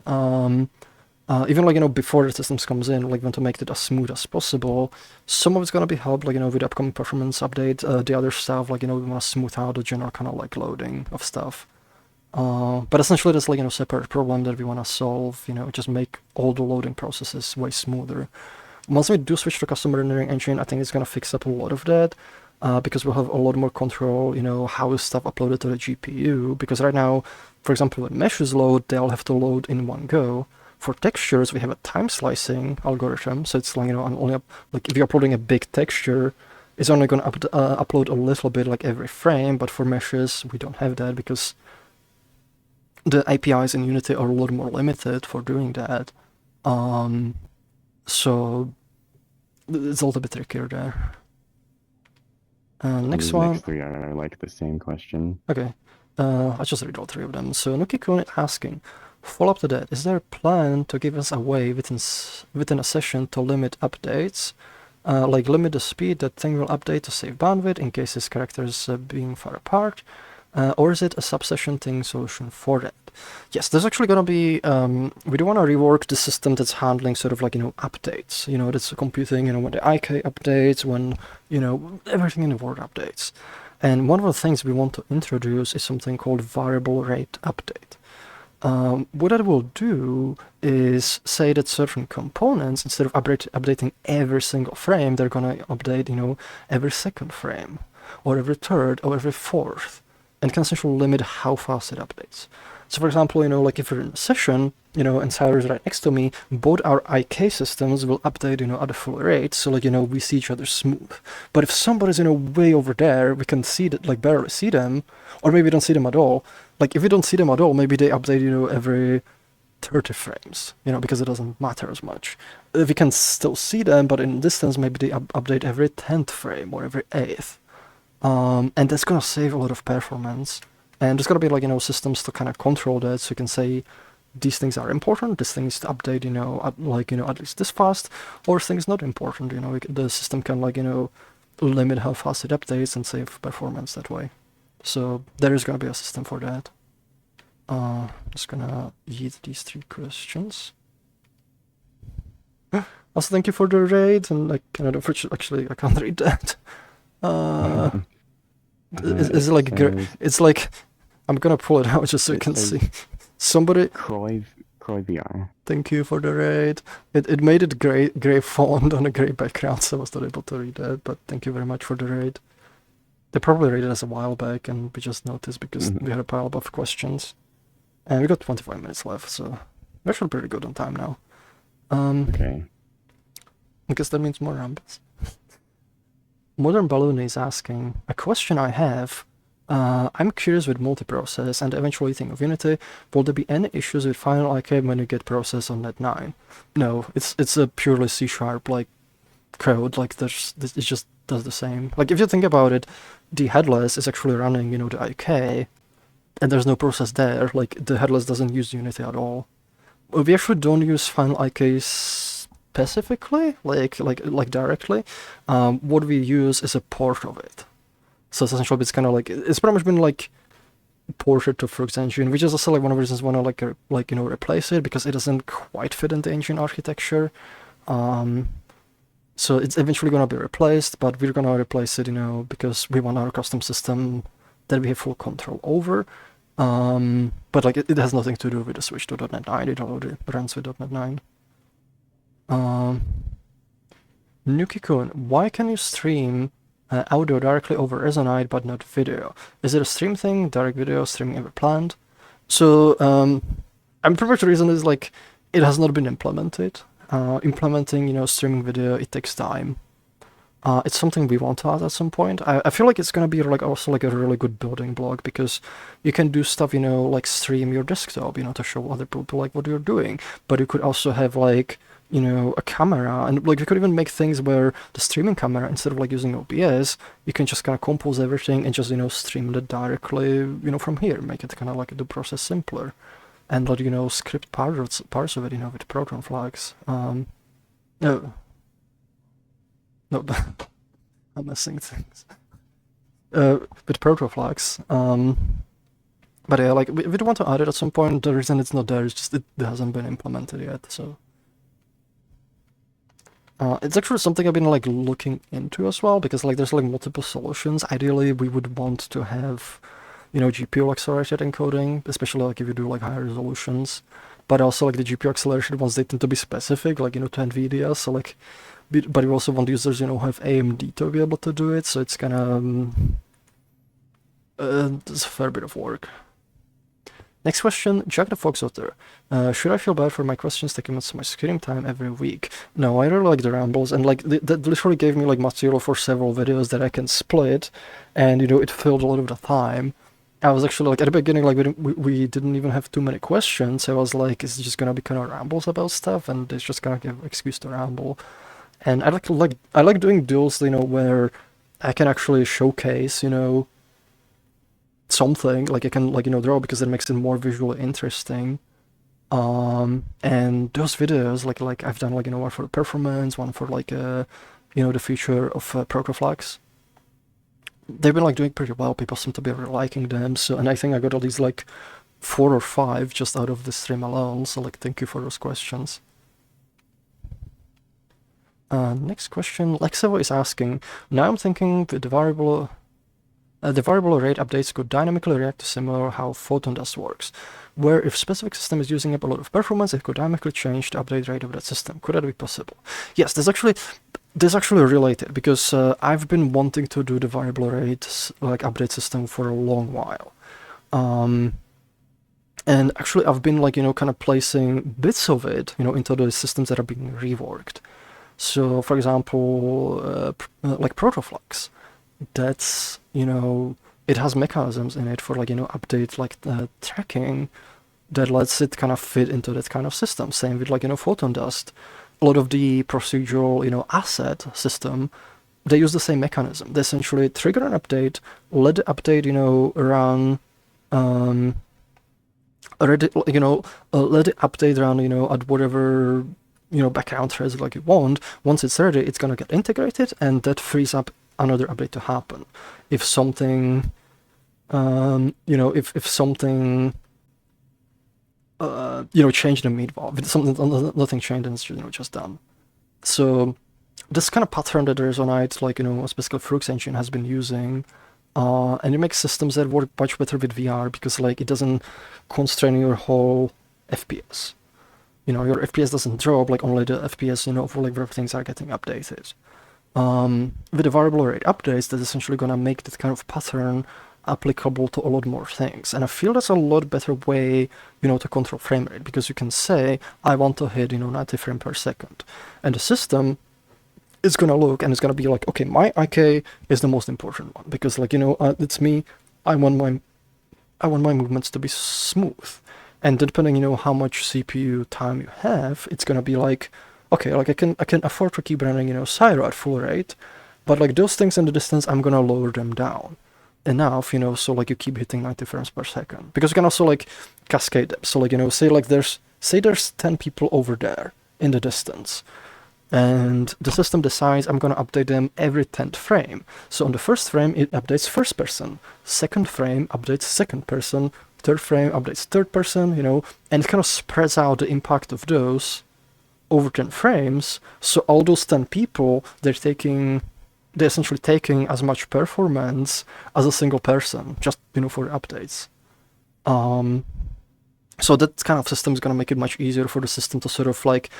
Even like, before the systems comes in, like, want to make it as smooth as possible. Some of it's gonna be helped, like, with the upcoming performance update. The other stuff, like, we wanna smooth out the general kind of like loading of stuff. But essentially that's like, separate problem that we wanna solve, just make all the loading processes way smoother. Once we do switch to custom rendering engine, I think it's gonna fix up a lot of that, because we'll have a lot more control, how is stuff uploaded to the GPU. Because right now, for example, when meshes load, they all have to load in one go. For textures, we have a time slicing algorithm, so it's like, only like if you're uploading a big texture, it's only gonna upload a little bit like every frame. But for meshes, we don't have that because the APIs in Unity are a lot more limited for doing that. So it's a little bit trickier there. Next These one. next three are like the same question. Okay. I'll just read all three of them. So Nuki-kun asking, Follow up to that, is there a plan to give us a way within a session to limit updates? Like limit the speed that thing will update to save bandwidth in case its characters being far apart? Or is it a sub-session thing solution for that? Yes, there's actually going to be, we do want to rework the system that's handling sort of like, updates, that's computing, when the IK updates, when, everything in the world updates. And one of the things we want to introduce is something called variable rate update. What that will do is say that certain components, instead of updating every single frame, they're going to update, every second frame, or every third, or every fourth, and can essentially limit how fast it updates. So for example, like if we're in a session, and Tyler is right next to me, both our IK systems will update, at a full rate, so like, we see each other smooth. But if somebody's, way over there, we can see that, like barely see them, or maybe don't see them at all. Like if we don't see them at all, maybe they update, every 30 frames, because it doesn't matter as much. We can still see them, but in distance, maybe they update every 10th frame or every 8th. And that's gonna save a lot of performance. And there's gonna be like, systems to kind of control that, so you can say these things are important, this thing is to update, at least this fast, or this thing is not important, the system can like, limit how fast it updates and save performance that way. So there is gonna be a system for that. Just gonna eat these 3 questions. Also, thank you for the raid, and like, actually, I can't read that. Is it like it's like I'm gonna pull it out just so you can see. Somebody Croy VR. Thank you for the raid. It made it gray font on a gray background, so I was not able to read that, but thank you very much for the raid. They probably raided us a while back and we just noticed because we had a pile of questions. And we got 25 minutes left, so we're actually pretty good on time now. Okay. I guess that means more rambles. Modern Balloon is asking, a question I have, I'm curious with multiprocess and eventually thing of Unity, will there be any issues with final IK when you get process on Net 9? No, it's a purely C# like code, like it just does the same. Like if you think about it, the headless is actually running, the IK, and there's no process there, like the headless doesn't use Unity at all. We actually don't use final IK specifically, like directly. What we use is a port of it. So essentially, it's kind of like it's pretty much been like ported to Froox engine, which is also like one of the reasons why I like replace it, because it doesn't quite fit in the engine architecture. So it's eventually gonna be replaced, but we're gonna replace it, because we want our custom system that we have full control over. But like it has nothing to do with the switch to .NET 9. It already runs with .NET 9. Nuki-kun, why can you stream audio directly over Resonite but not video? Is it a stream thing, direct video streaming ever planned? So I'm pretty much the reason is like it has not been implemented. Implementing, streaming video, it takes time. It's something we want to add at some point. I feel like it's gonna be like also like a really good building block, because you can do stuff, like stream your desktop, to show other people like what you're doing. But you could also have like, a camera, and like you could even make things where the streaming camera, instead of like using OBS, you can just kind of compose everything and just stream it directly, from here, make it kind of like the process simpler, and let script parts of it, with Proton flags. No, I'm missing things. With proto flags. But yeah, like we do want to add it at some point. The reason it's not there is just it hasn't been implemented yet. So it's actually something I've been like looking into as well, because like there's like multiple solutions. Ideally, we would want to have, GPU accelerated encoding, especially like if you do like higher resolutions. But also like the GPU accelerated ones, they tend to be specific, like to NVIDIA. So like, but you also want users, who have AMD to be able to do it. So it's kind of it's a fair bit of work. Next question, Jack the Fox Otter. Should I feel bad for my questions taking up my screen time every week? No, I really like the rambles, and like that literally gave me like material for several videos that I can split, and it filled a lot of the time. I was actually like at the beginning, like we didn't even have too many questions. I was like, it's just gonna be kind of rambles about stuff, and it's just gonna give excuse to ramble. And I like doing duels, where I can actually showcase, something, like I can draw, because it makes it more visually interesting. And those videos, like I've done like one for performance, one for like the future of protoflux. They've been like doing pretty well. People seem to be really liking them. So, and I think I got at least like 4 or 5 just out of the stream alone. So like, thank you for those questions. Next question, Lexevo is asking, now I'm thinking that the variable rate updates could dynamically react to similar how Photon does works, where if specific system is using up a lot of performance, it could dynamically change the update rate of that system. Could that be possible? Yes, there's actually related, because I've been wanting to do the variable rate like update system for a long while. And actually I've been like, kind of placing bits of it, into the systems that are being reworked. So, for example, like Protoflux, that's, it has mechanisms in it for like, update like the tracking that lets it kind of fit into that kind of system. Same with like, Photon dust. A lot of the procedural, asset system, they use the same mechanism. They essentially trigger an update, let the update, run, let the update run, at whatever background threads like you want. Once it's ready, it's gonna get integrated, and that frees up another update to happen. If something, if something, changed in the meanwhile, if something, nothing changed, and it's just done. So this kind of pattern that Resonite, like specifically Froox engine has been using, and it makes systems that work much better with VR because like it doesn't constrain your whole FPS. Your FPS doesn't drop, like only the FPS, for like where things are getting updated. With the variable rate updates, that's essentially gonna make that kind of pattern applicable to a lot more things. And I feel that's a lot better way, to control frame rate, because you can say, I want to hit, 90 frames per second. And the system is gonna look and it's gonna be like, okay, my IK is the most important one, because like, it's me, I want my movements to be smooth. And depending, how much CPU time you have, it's gonna be like, okay, like I can afford to keep running, Cyro at full rate, but like those things in the distance, I'm gonna lower them down enough, so like you keep hitting 90 frames per second. Because you can also like cascade them. So like, say there's 10 people over there in the distance, and the system decides I'm gonna update them every 10th frame. So on the first frame, it updates first person. Second frame updates second person. Third frame updates third person, and it kind of spreads out the impact of those over 10 frames. So all those 10 people, they're essentially taking as much performance as a single person, just, for updates. So that kind of system is going to make it much easier for the system to sort of like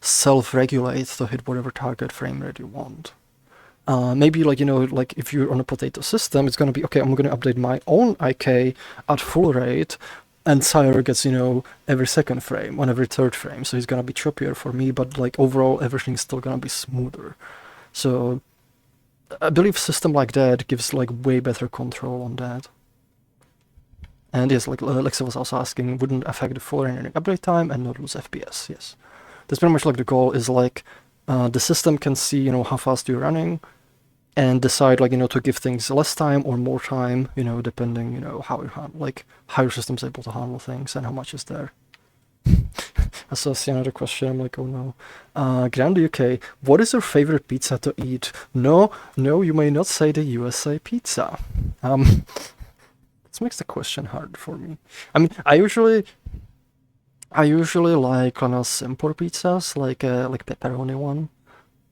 self-regulate to hit whatever target frame rate you want. Maybe like, like if you're on a potato system, it's going to be, okay, I'm going to update my own IK at full rate, and Sire gets, every second frame, on every third frame. So he's going to be choppier for me, but like overall, everything's still going to be smoother. So I believe a system like that gives like way better control on that. And yes, like Alexa was also asking, wouldn't affect the full rendering update time and not lose FPS? Yes. That's pretty much like the goal is like, the system can see, how fast you're running, and decide like, to give things less time or more time, depending, how you how your system's able to handle things and how much is there. I saw another question, I'm like, oh no. Grand UK, what is your favorite pizza to eat? No, you may not say the USA pizza. This makes the question hard for me. I mean, I usually like kind of simpler pizzas, like pepperoni one.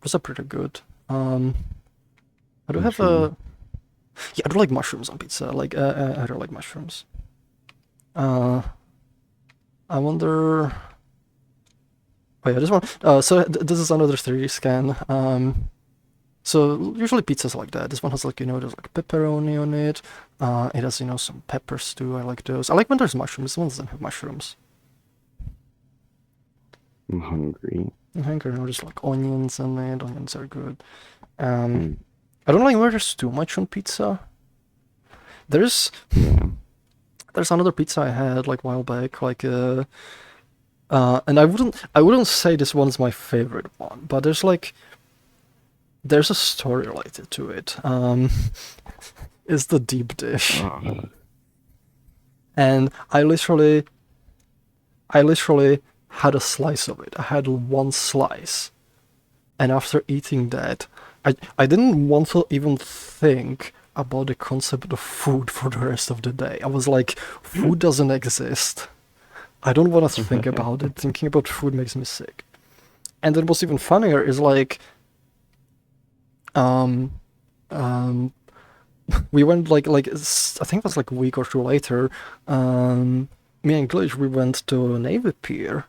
Those are pretty good. I do have I do like mushrooms on pizza. Like I do like mushrooms. I wonder. Oh yeah, this one. So this is another 3D scan. So usually pizzas like that. This one has like, there's like pepperoni on it. It has, some peppers too. I like those. I like when there's mushrooms. This one doesn't have mushrooms. I'm hungry. There's like onions in it. Onions are good. I don't like where there's too much on pizza. There's another pizza I had like a while back, like and I wouldn't say this one's my favorite one, but there's a story related to it. It's the deep dish. And I literally I literally had a slice of it. I had one slice. And after eating that, I didn't want to even think about the concept of food for the rest of the day. I was like, food doesn't exist. I don't want to think about it. Thinking about food makes me sick. And then what's even funnier is like, um, we went I think it was like a week or two later. Me and Glitch, we went to Navy Pier,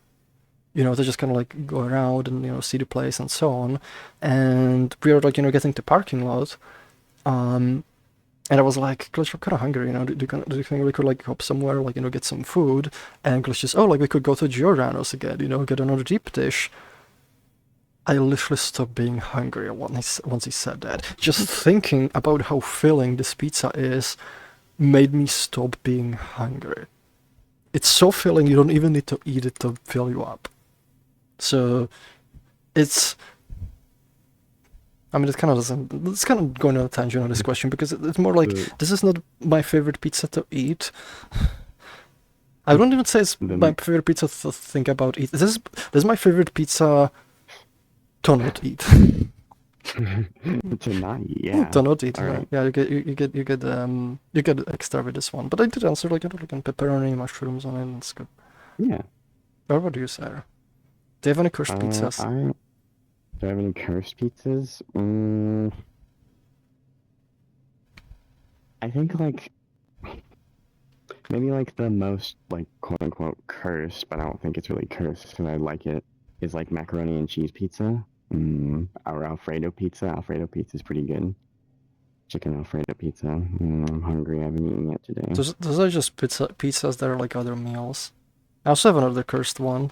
to just kind of like go around and see the place and so on. And we were like getting to parking lot. And I was like, Glitch, I'm kind of hungry, do you think we could like hop somewhere, like get some food? And Glitch just, oh, like we could go to Giordano's again, get another deep dish. I literally stopped being hungry once he said that. Just thinking about how filling this pizza is made me stop being hungry. It's so filling, you don't even need to eat it to fill you up. So, it's... I mean, it kind of doesn't... It's kind of going on a tangent on this question, because it's more like, this is not my favorite pizza to eat. I don't even say it's my favorite pizza to think about eat. This is my favorite pizza to not eat. To not eat, yeah. To not eat, all right. Yeah, you get extra with this one. But I did answer like pepperoni, mushrooms on it. It's good. Yeah. What about you, Sarah? Do you have any cursed pizzas? Do I have any cursed pizzas? I think like maybe like the most like quote unquote cursed, but I don't think it's really cursed because I like it, is like macaroni and cheese pizza. Or Alfredo pizza. Alfredo pizza is pretty good. Chicken Alfredo pizza. I'm hungry. I haven't eaten yet today. Those are just pizzas that are like other meals. I also have another cursed one.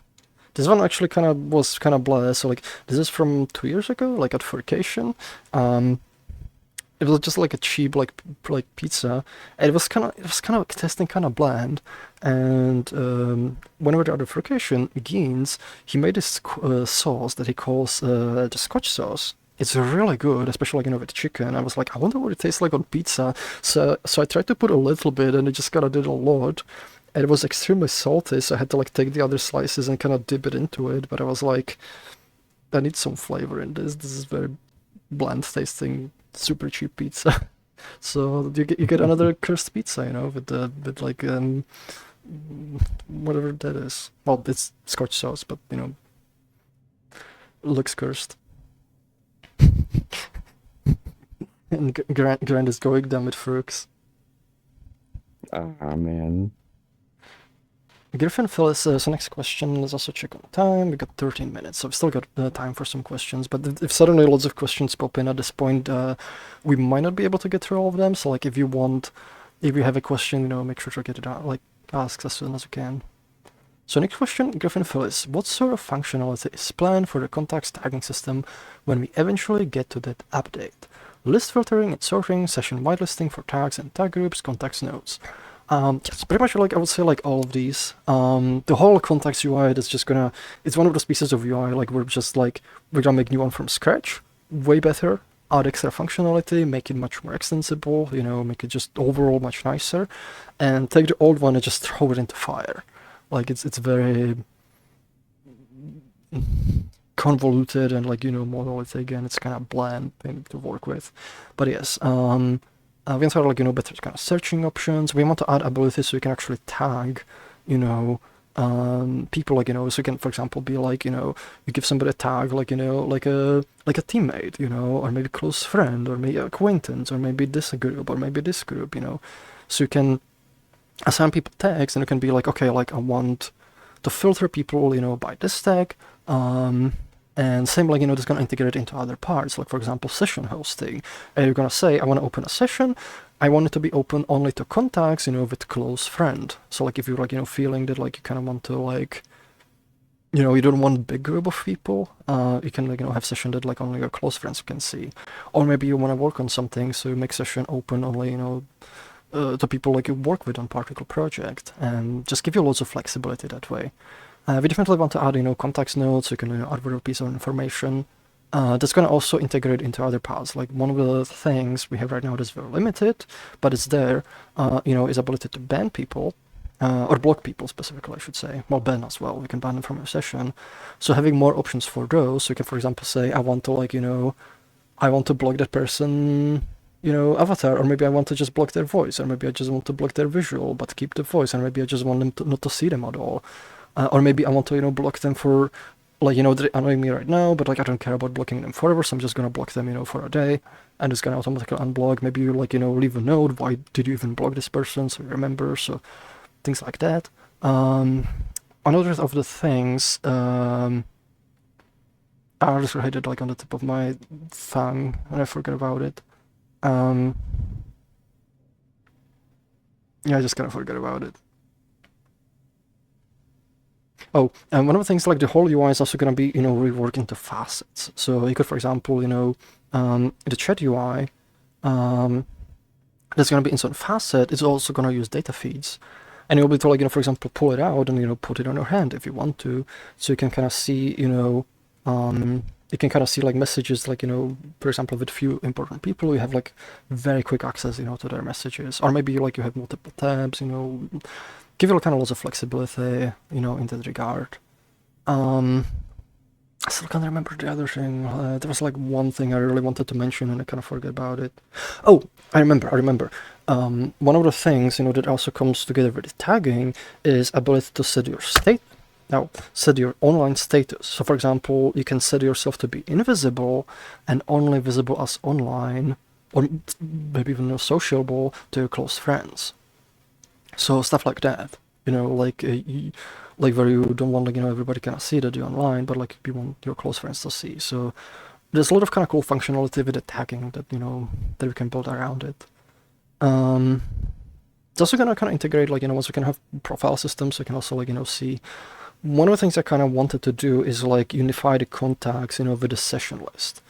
This one actually was kind of blah. So like this is from 2 years ago, like at Vacation. It was just like a cheap like pizza, and it was kind of tasting kind of bland. And when we were at the Vacation, Geens, he made this sauce that he calls the Scotch sauce. It's really good, especially like with chicken. I was like, I wonder what it tastes like on pizza. So I tried to put a little bit, and it just kind of did a lot. And it was extremely salty, so I had to like take the other slices and kind of dip it into it. But I was like, I need some flavor in this. This is very bland tasting, super cheap pizza. So you get another cursed pizza, with like whatever that is. Well, it's Scotch sauce, but looks cursed. And Grant is going down with Froox. Oh man. Griffin Phyllis, so next question, let's also check on time. We got 13 minutes, so we've still got time for some questions. But if suddenly lots of questions pop in at this point, we might not be able to get through all of them. So like if you have a question, make sure to get it out, like ask as soon as you can. So next question, Griffin Phyllis, what sort of functionality is planned for the contacts tagging system when we eventually get to that update? List filtering and sorting, session whitelisting for tags and tag groups, contacts nodes. Yes, pretty much like I would say like all of these. The whole contacts UI is just it's one of those pieces of UI like we're gonna make new one from scratch, way better, add extra functionality, make it much more extensible, make it just overall much nicer, and take the old one and just throw it into fire. Like it's very convoluted and monolith again. It's kind of bland thing to work with, but yes. We want to add better kind of searching options. We want to add abilities so you can actually tag, people so you can, for example, be like, you give somebody a tag like a teammate, or maybe close friend, or maybe acquaintance, or maybe this group, or maybe this group, so you can assign people tags, and you can be like, okay, like I want to filter people, by this tag. And same like, it's going to integrate into other parts, like for example, session hosting. And you're going to say, I want to open a session. I want it to be open only to contacts, with close friend. So like if you're like, feeling that like you kind of want to like, you don't want a big group of people, you can like, have session that like only your close friends can see. Or maybe you want to work on something, so you make session open only, to people like you work with on particular project, and just give you lots of flexibility that way. We definitely want to add, contacts nodes, so you can add a piece of information. That's going to also integrate into other paths. Like one of the things we have right now that's very limited, but it's there, is ability to ban people. or block people specifically, I should say. Well, ban as well. We can ban them from your session. So having more options for those, so you can, for example, say, I want to like, I want to block that person, avatar, or maybe I want to just block their voice, or maybe I just want to block their visual, but keep the voice, and maybe I just want them not to see them at all. Or maybe I want to, block them for, like, they're annoying me right now, but like I don't care about blocking them forever, so I'm just gonna block them, for a day, and it's gonna automatically unblock. Maybe you like, leave a note, why did you even block this person, so you remember, so things like that. Another of the things, I just had it like on the tip of my tongue, and I forgot about it. Yeah, I just kind of forgot about it. Oh, and one of the things, like the whole UI is also going to be, reworked into facets. So you could, for example, the chat UI, that's going to be in some facet, it's also going to use data feeds. And you'll be able to, like, for example, pull it out and, put it on your hand if you want to. So you can kind of see, you can kind of see like messages, like, for example, with few important people, you have like very quick access, to their messages. Or maybe like you have multiple tabs, give you kind of lots of flexibility, in that regard. I still can't remember the other thing. There was like one thing I really wanted to mention and I kind of forget about it. Oh, I remember. One of the things, that also comes together with the tagging is ability to set your state. Now, set your online status. So for example, you can set yourself to be invisible and only visible as online, or maybe even sociable to your close friends. So stuff like that, like where you don't want, like, everybody can see that you're online, but like you want your close friends to see. So there's a lot of kind of cool functionality with the tagging that, that we can build around it. It's also gonna kind of integrate, like, once we can have profile systems, we can also, like, see. One of the things I kind of wanted to do is like unify the contacts, with the session list.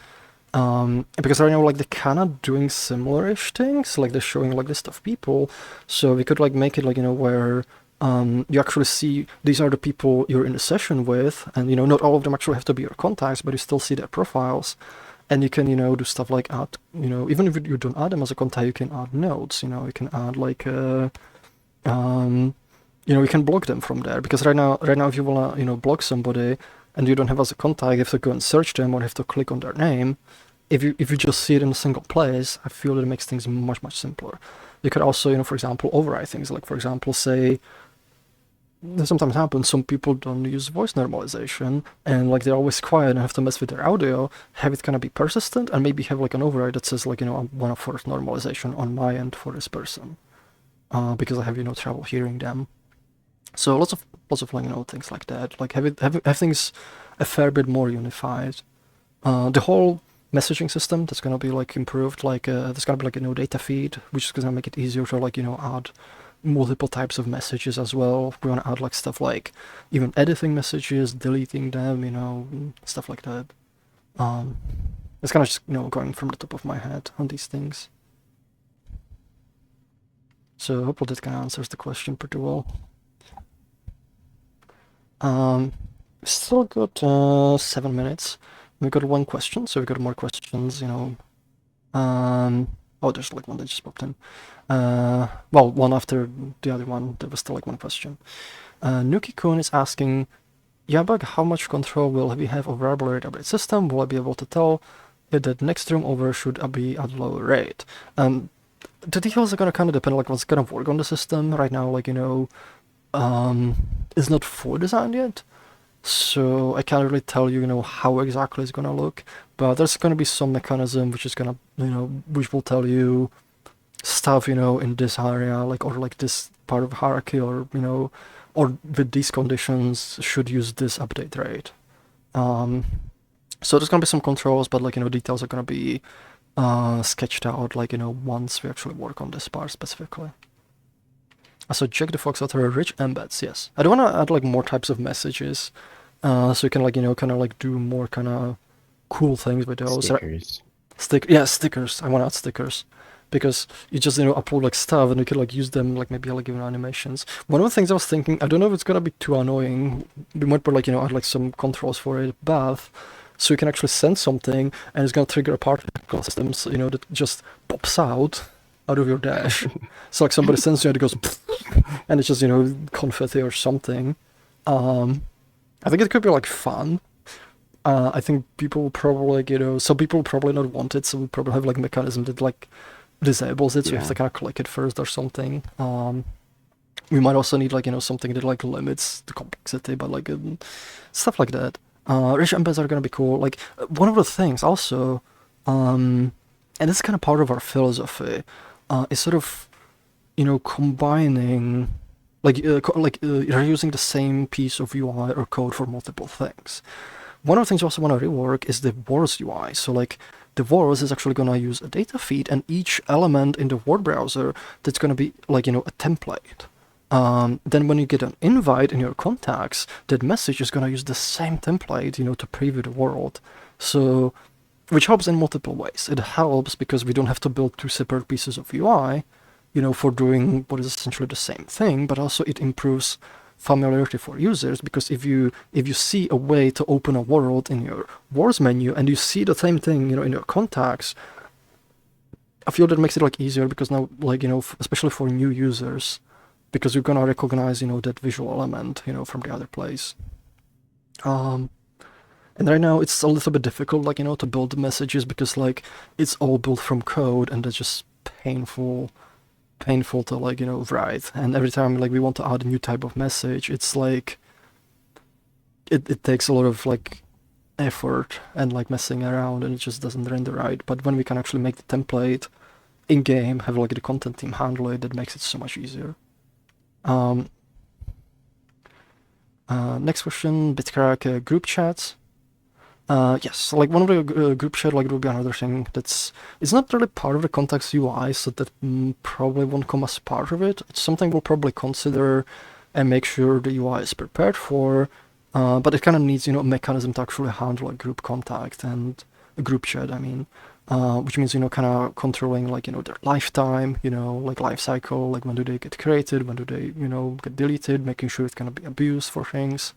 Because right now, like, they're kind of doing similar-ish things, like they're showing like list of people, so we could like make it like, where you actually see these are the people you're in a session with, and not all of them actually have to be your contacts, but you still see their profiles, and you can do stuff like add, even if you don't add them as a contact, you can add notes, you can add like you can block them from there, because right now if you wanna block somebody and you don't have as a contact, you have to go and search them or you have to click on their name. If you just see it in a single place, I feel that it makes things much simpler. You could also, for example, override things, like, for example, say, this sometimes happens, some people don't use voice normalization, and like they're always quiet and have to mess with their audio, have it kind of be persistent, and maybe have like an override that says, like, I want to force normalization on my end for this person, because I have, trouble hearing them. So lots of like, things like that, like have things a fair bit more unified. The whole messaging system, that's gonna be like improved, like there's gonna be like a data feed, which is gonna make it easier to, like, add multiple types of messages as well. We want to add like stuff like even editing messages, deleting them, stuff like that. It's kind of just, going from the top of my head on these things. So hopefully that kind of answers the question pretty well. Still got 7 minutes. We got one question, so we got more questions, oh, there's like one that just popped in. Well, one after the other one, there was still like one question. Nuki-kun is asking, Yabag, how much control will we have over our upgrade system? Will I be able to tell if that next room over should be at lower rate? The details are gonna kind of depend, like, what's gonna work on the system. Right now, like, it's not full design yet, so I can't really tell you, how exactly it's gonna look. But there's gonna be some mechanism which is gonna, which will tell you stuff, in this area, like, or like this part of hierarchy, or or with these conditions should use this update rate. So there's gonna be some controls, but like, details are gonna be sketched out, like, once we actually work on this part specifically. So check the Fox author rich embeds, yes. I do want to add like more types of messages, so you can, like, kind of like do more kind of cool things with those. Stickers. Stickers. I want to add stickers, because you just, upload like stuff and you can like use them, like maybe like even animations. One of the things I was thinking, I don't know if it's gonna be too annoying, we might put like, add like some controls for it, but so you can actually send something and it's gonna trigger a particle system, so, that just pops out out of your dash. So like somebody sends you and it goes, and it's just, you know, confetti or something. I think it could be like fun. I think people probably, like, you know, some people probably not want it, so we probably have like a mechanism that like disables it, so you have to kind of click it first or something. We might also need like, you know, something that like limits the complexity, but like stuff like that. Rich embeds are gonna be cool. Like one of the things also, and it's kind of part of our philosophy, is sort of, you know, combining, like you're using the same piece of UI or code for multiple things. One of the things you also want to rework is the Wars UI. So like the Wars is actually going to use a data feed, and each element in the word browser that's going to be like, you know, a template. Then when you get an invite in your contacts, that message is going to use the same template, you know, to preview the world. So, which helps in multiple ways. It helps because we don't have to build two separate pieces of UI, you know, for doing what is essentially the same thing, but also it improves familiarity for users, because if you see a way to open a world in your Wars menu and you see the same thing, you know, in your contacts, I feel that makes it like easier, because now, like, you know, especially for new users, because you're gonna recognize, you know, that visual element, you know, from the other place. And right now it's a little bit difficult, like, you know, to build the messages, because like it's all built from code, and it's just painful to, like, you know, write. And every time like we want to add a new type of message, it's like it takes a lot of like effort and like messing around, and it just doesn't render right. But when we can actually make the template in game, have like the content team handle it, that makes it so much easier. Next question, Bitcrack, group chats. Yes, like one of the group chat, like, would be another thing it's not really part of the context UI, so that probably won't come as part of it. It's something we'll probably consider and make sure the UI is prepared for, but it kind of needs, you know, a mechanism to actually handle a group contact and a group chat, I mean, which means, you know, kind of controlling, like, you know, their lifetime, you know, like life cycle, like when do they get created, when do they, you know, get deleted, making sure it cannot be abused for things.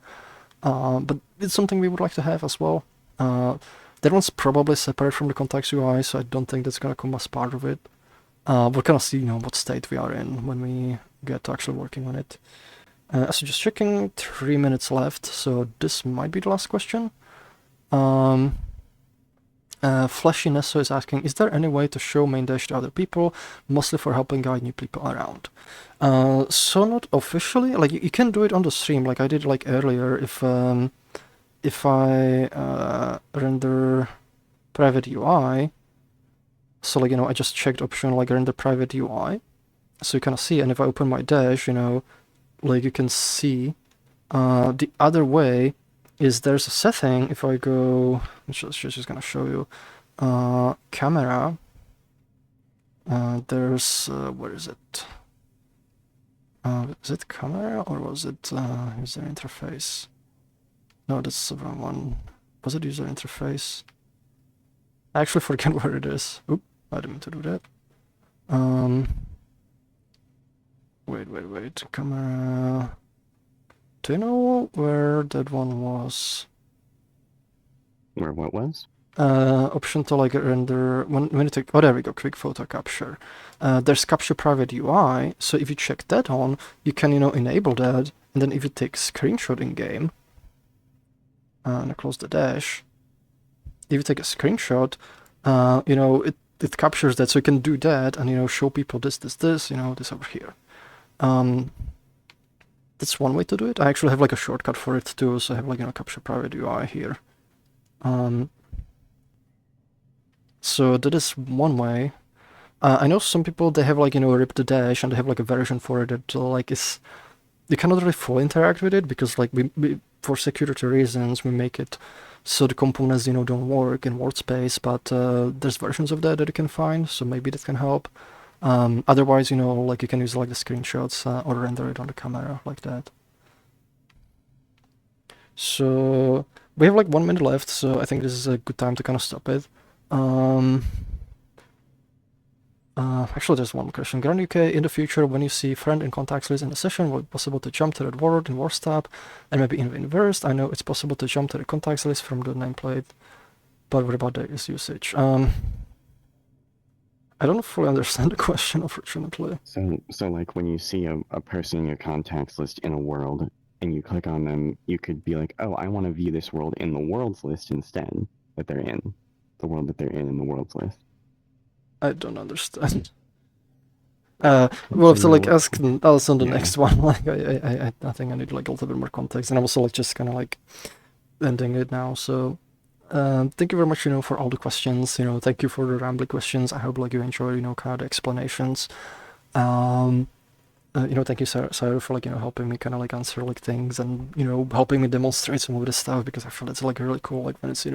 But it's something we would like to have as well. That one's probably separate from the context UI, so I don't think that's gonna come as part of it. We'll kind of see, you know, what state we are in when we get to actually working on it. So just checking, 3 minutes left, so this might be the last question. Fleshy Nesso is asking, is there any way to show main dash to other people, mostly for helping guide new people around? So not officially, like you can do it on the stream, like I did like earlier. If I render private UI, so like, you know, I just checked option like render private UI, so you kind of see, and if I open my dash, you know, like you can see, the other way is there's a setting. If I go, just gonna show you, camera, there's, where is it? Is it camera or was it user interface? No, that's the wrong one. Was it user interface? I actually forget where it is. Oop, I didn't mean to do that. Wait. Camera. Do you know where that one was? Where what was? Option to like render when you take, oh, there we go, quick photo capture. There's capture private UI, so if you check that on, you can, you know, enable that, and then if you take screenshot in game, and I close the dash, if you take a screenshot, you know, it captures that, so you can do that and, you know, show people this, you know, this over here. That's one way to do it. I actually have like a shortcut for it too, so I have like, you know, capture private UI here. So that is one way. I know some people, they have like, you know, rip the dash, and they have like a version for it that like is, you cannot really fully interact with it, because like we for security reasons we make it so the components, you know, don't work in workspace, but there's versions of that you can find, so maybe that can help. Otherwise, you know, like you can use like the screenshots or render it on the camera like that. So we have like 1 minute left, so I think this is a good time to kind of stop it. Actually, there's one question. Grand UK, in the future, when you see friend in contacts list in a session, will it be possible to jump to that word in Wars tab, and maybe in the inverse? I know it's possible to jump to the contacts list from the nameplate, but what about the usage? I don't fully understand the question, unfortunately. So like when you see a person in your contacts list in a world and you click on them, you could be like, oh, I want to view this world in the worlds list instead that they're in, the world that they're in the worlds list. I don't understand. Okay, We'll so have to like no, ask us on the yeah, next one. Like, I think I need like a little bit more context, and I'm also like just kind of like ending it now. So, thank you very much, for all the questions. Thank you for the rambling questions. I hope like you enjoy, kind of the explanations. Um, thank you, Sarah, for like helping me kind of like answer like things and helping me demonstrate some of this stuff because I feel it's like really cool like when it's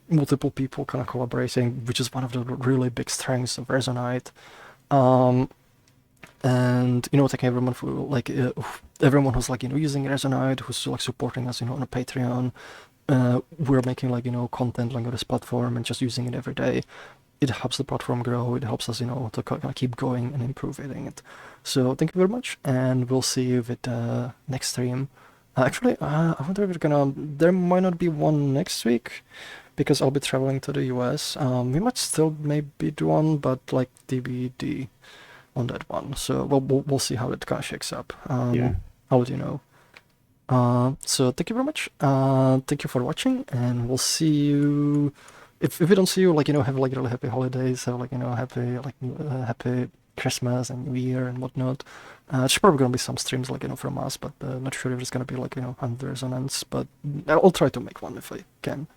multiple people kind of collaborating, which is one of the really big strengths of Resonite. Um, and thank everyone for like everyone who's like using Resonite, who's like supporting us on a Patreon. We're making like content like on this platform and just using it every day. It helps the platform grow. It helps us to kind of keep going and improving it. So thank you very much, and we'll see you with the next stream. Actually, I wonder if we're gonna. There might not be one next week because I'll be traveling to the US. We might still maybe do one, but like TBD on that one. So we'll see how it kind of shakes up. yeah. I'll let you know. So thank you very much. Thank you for watching, and we'll see you. If we don't see you, like have like really happy holidays, have like happy like happy Christmas and New Year and whatnot. There's probably gonna be some streams like from us, but not sure if it's gonna be like under Resonance. But I'll try to make one if I can,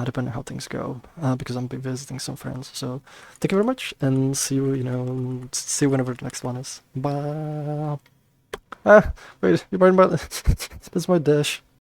depending on how things go. Because I'm be visiting some friends. So thank you very much, and see you. See you whenever the next one is. Bye. Ah, wait, you burned my. That's my dash.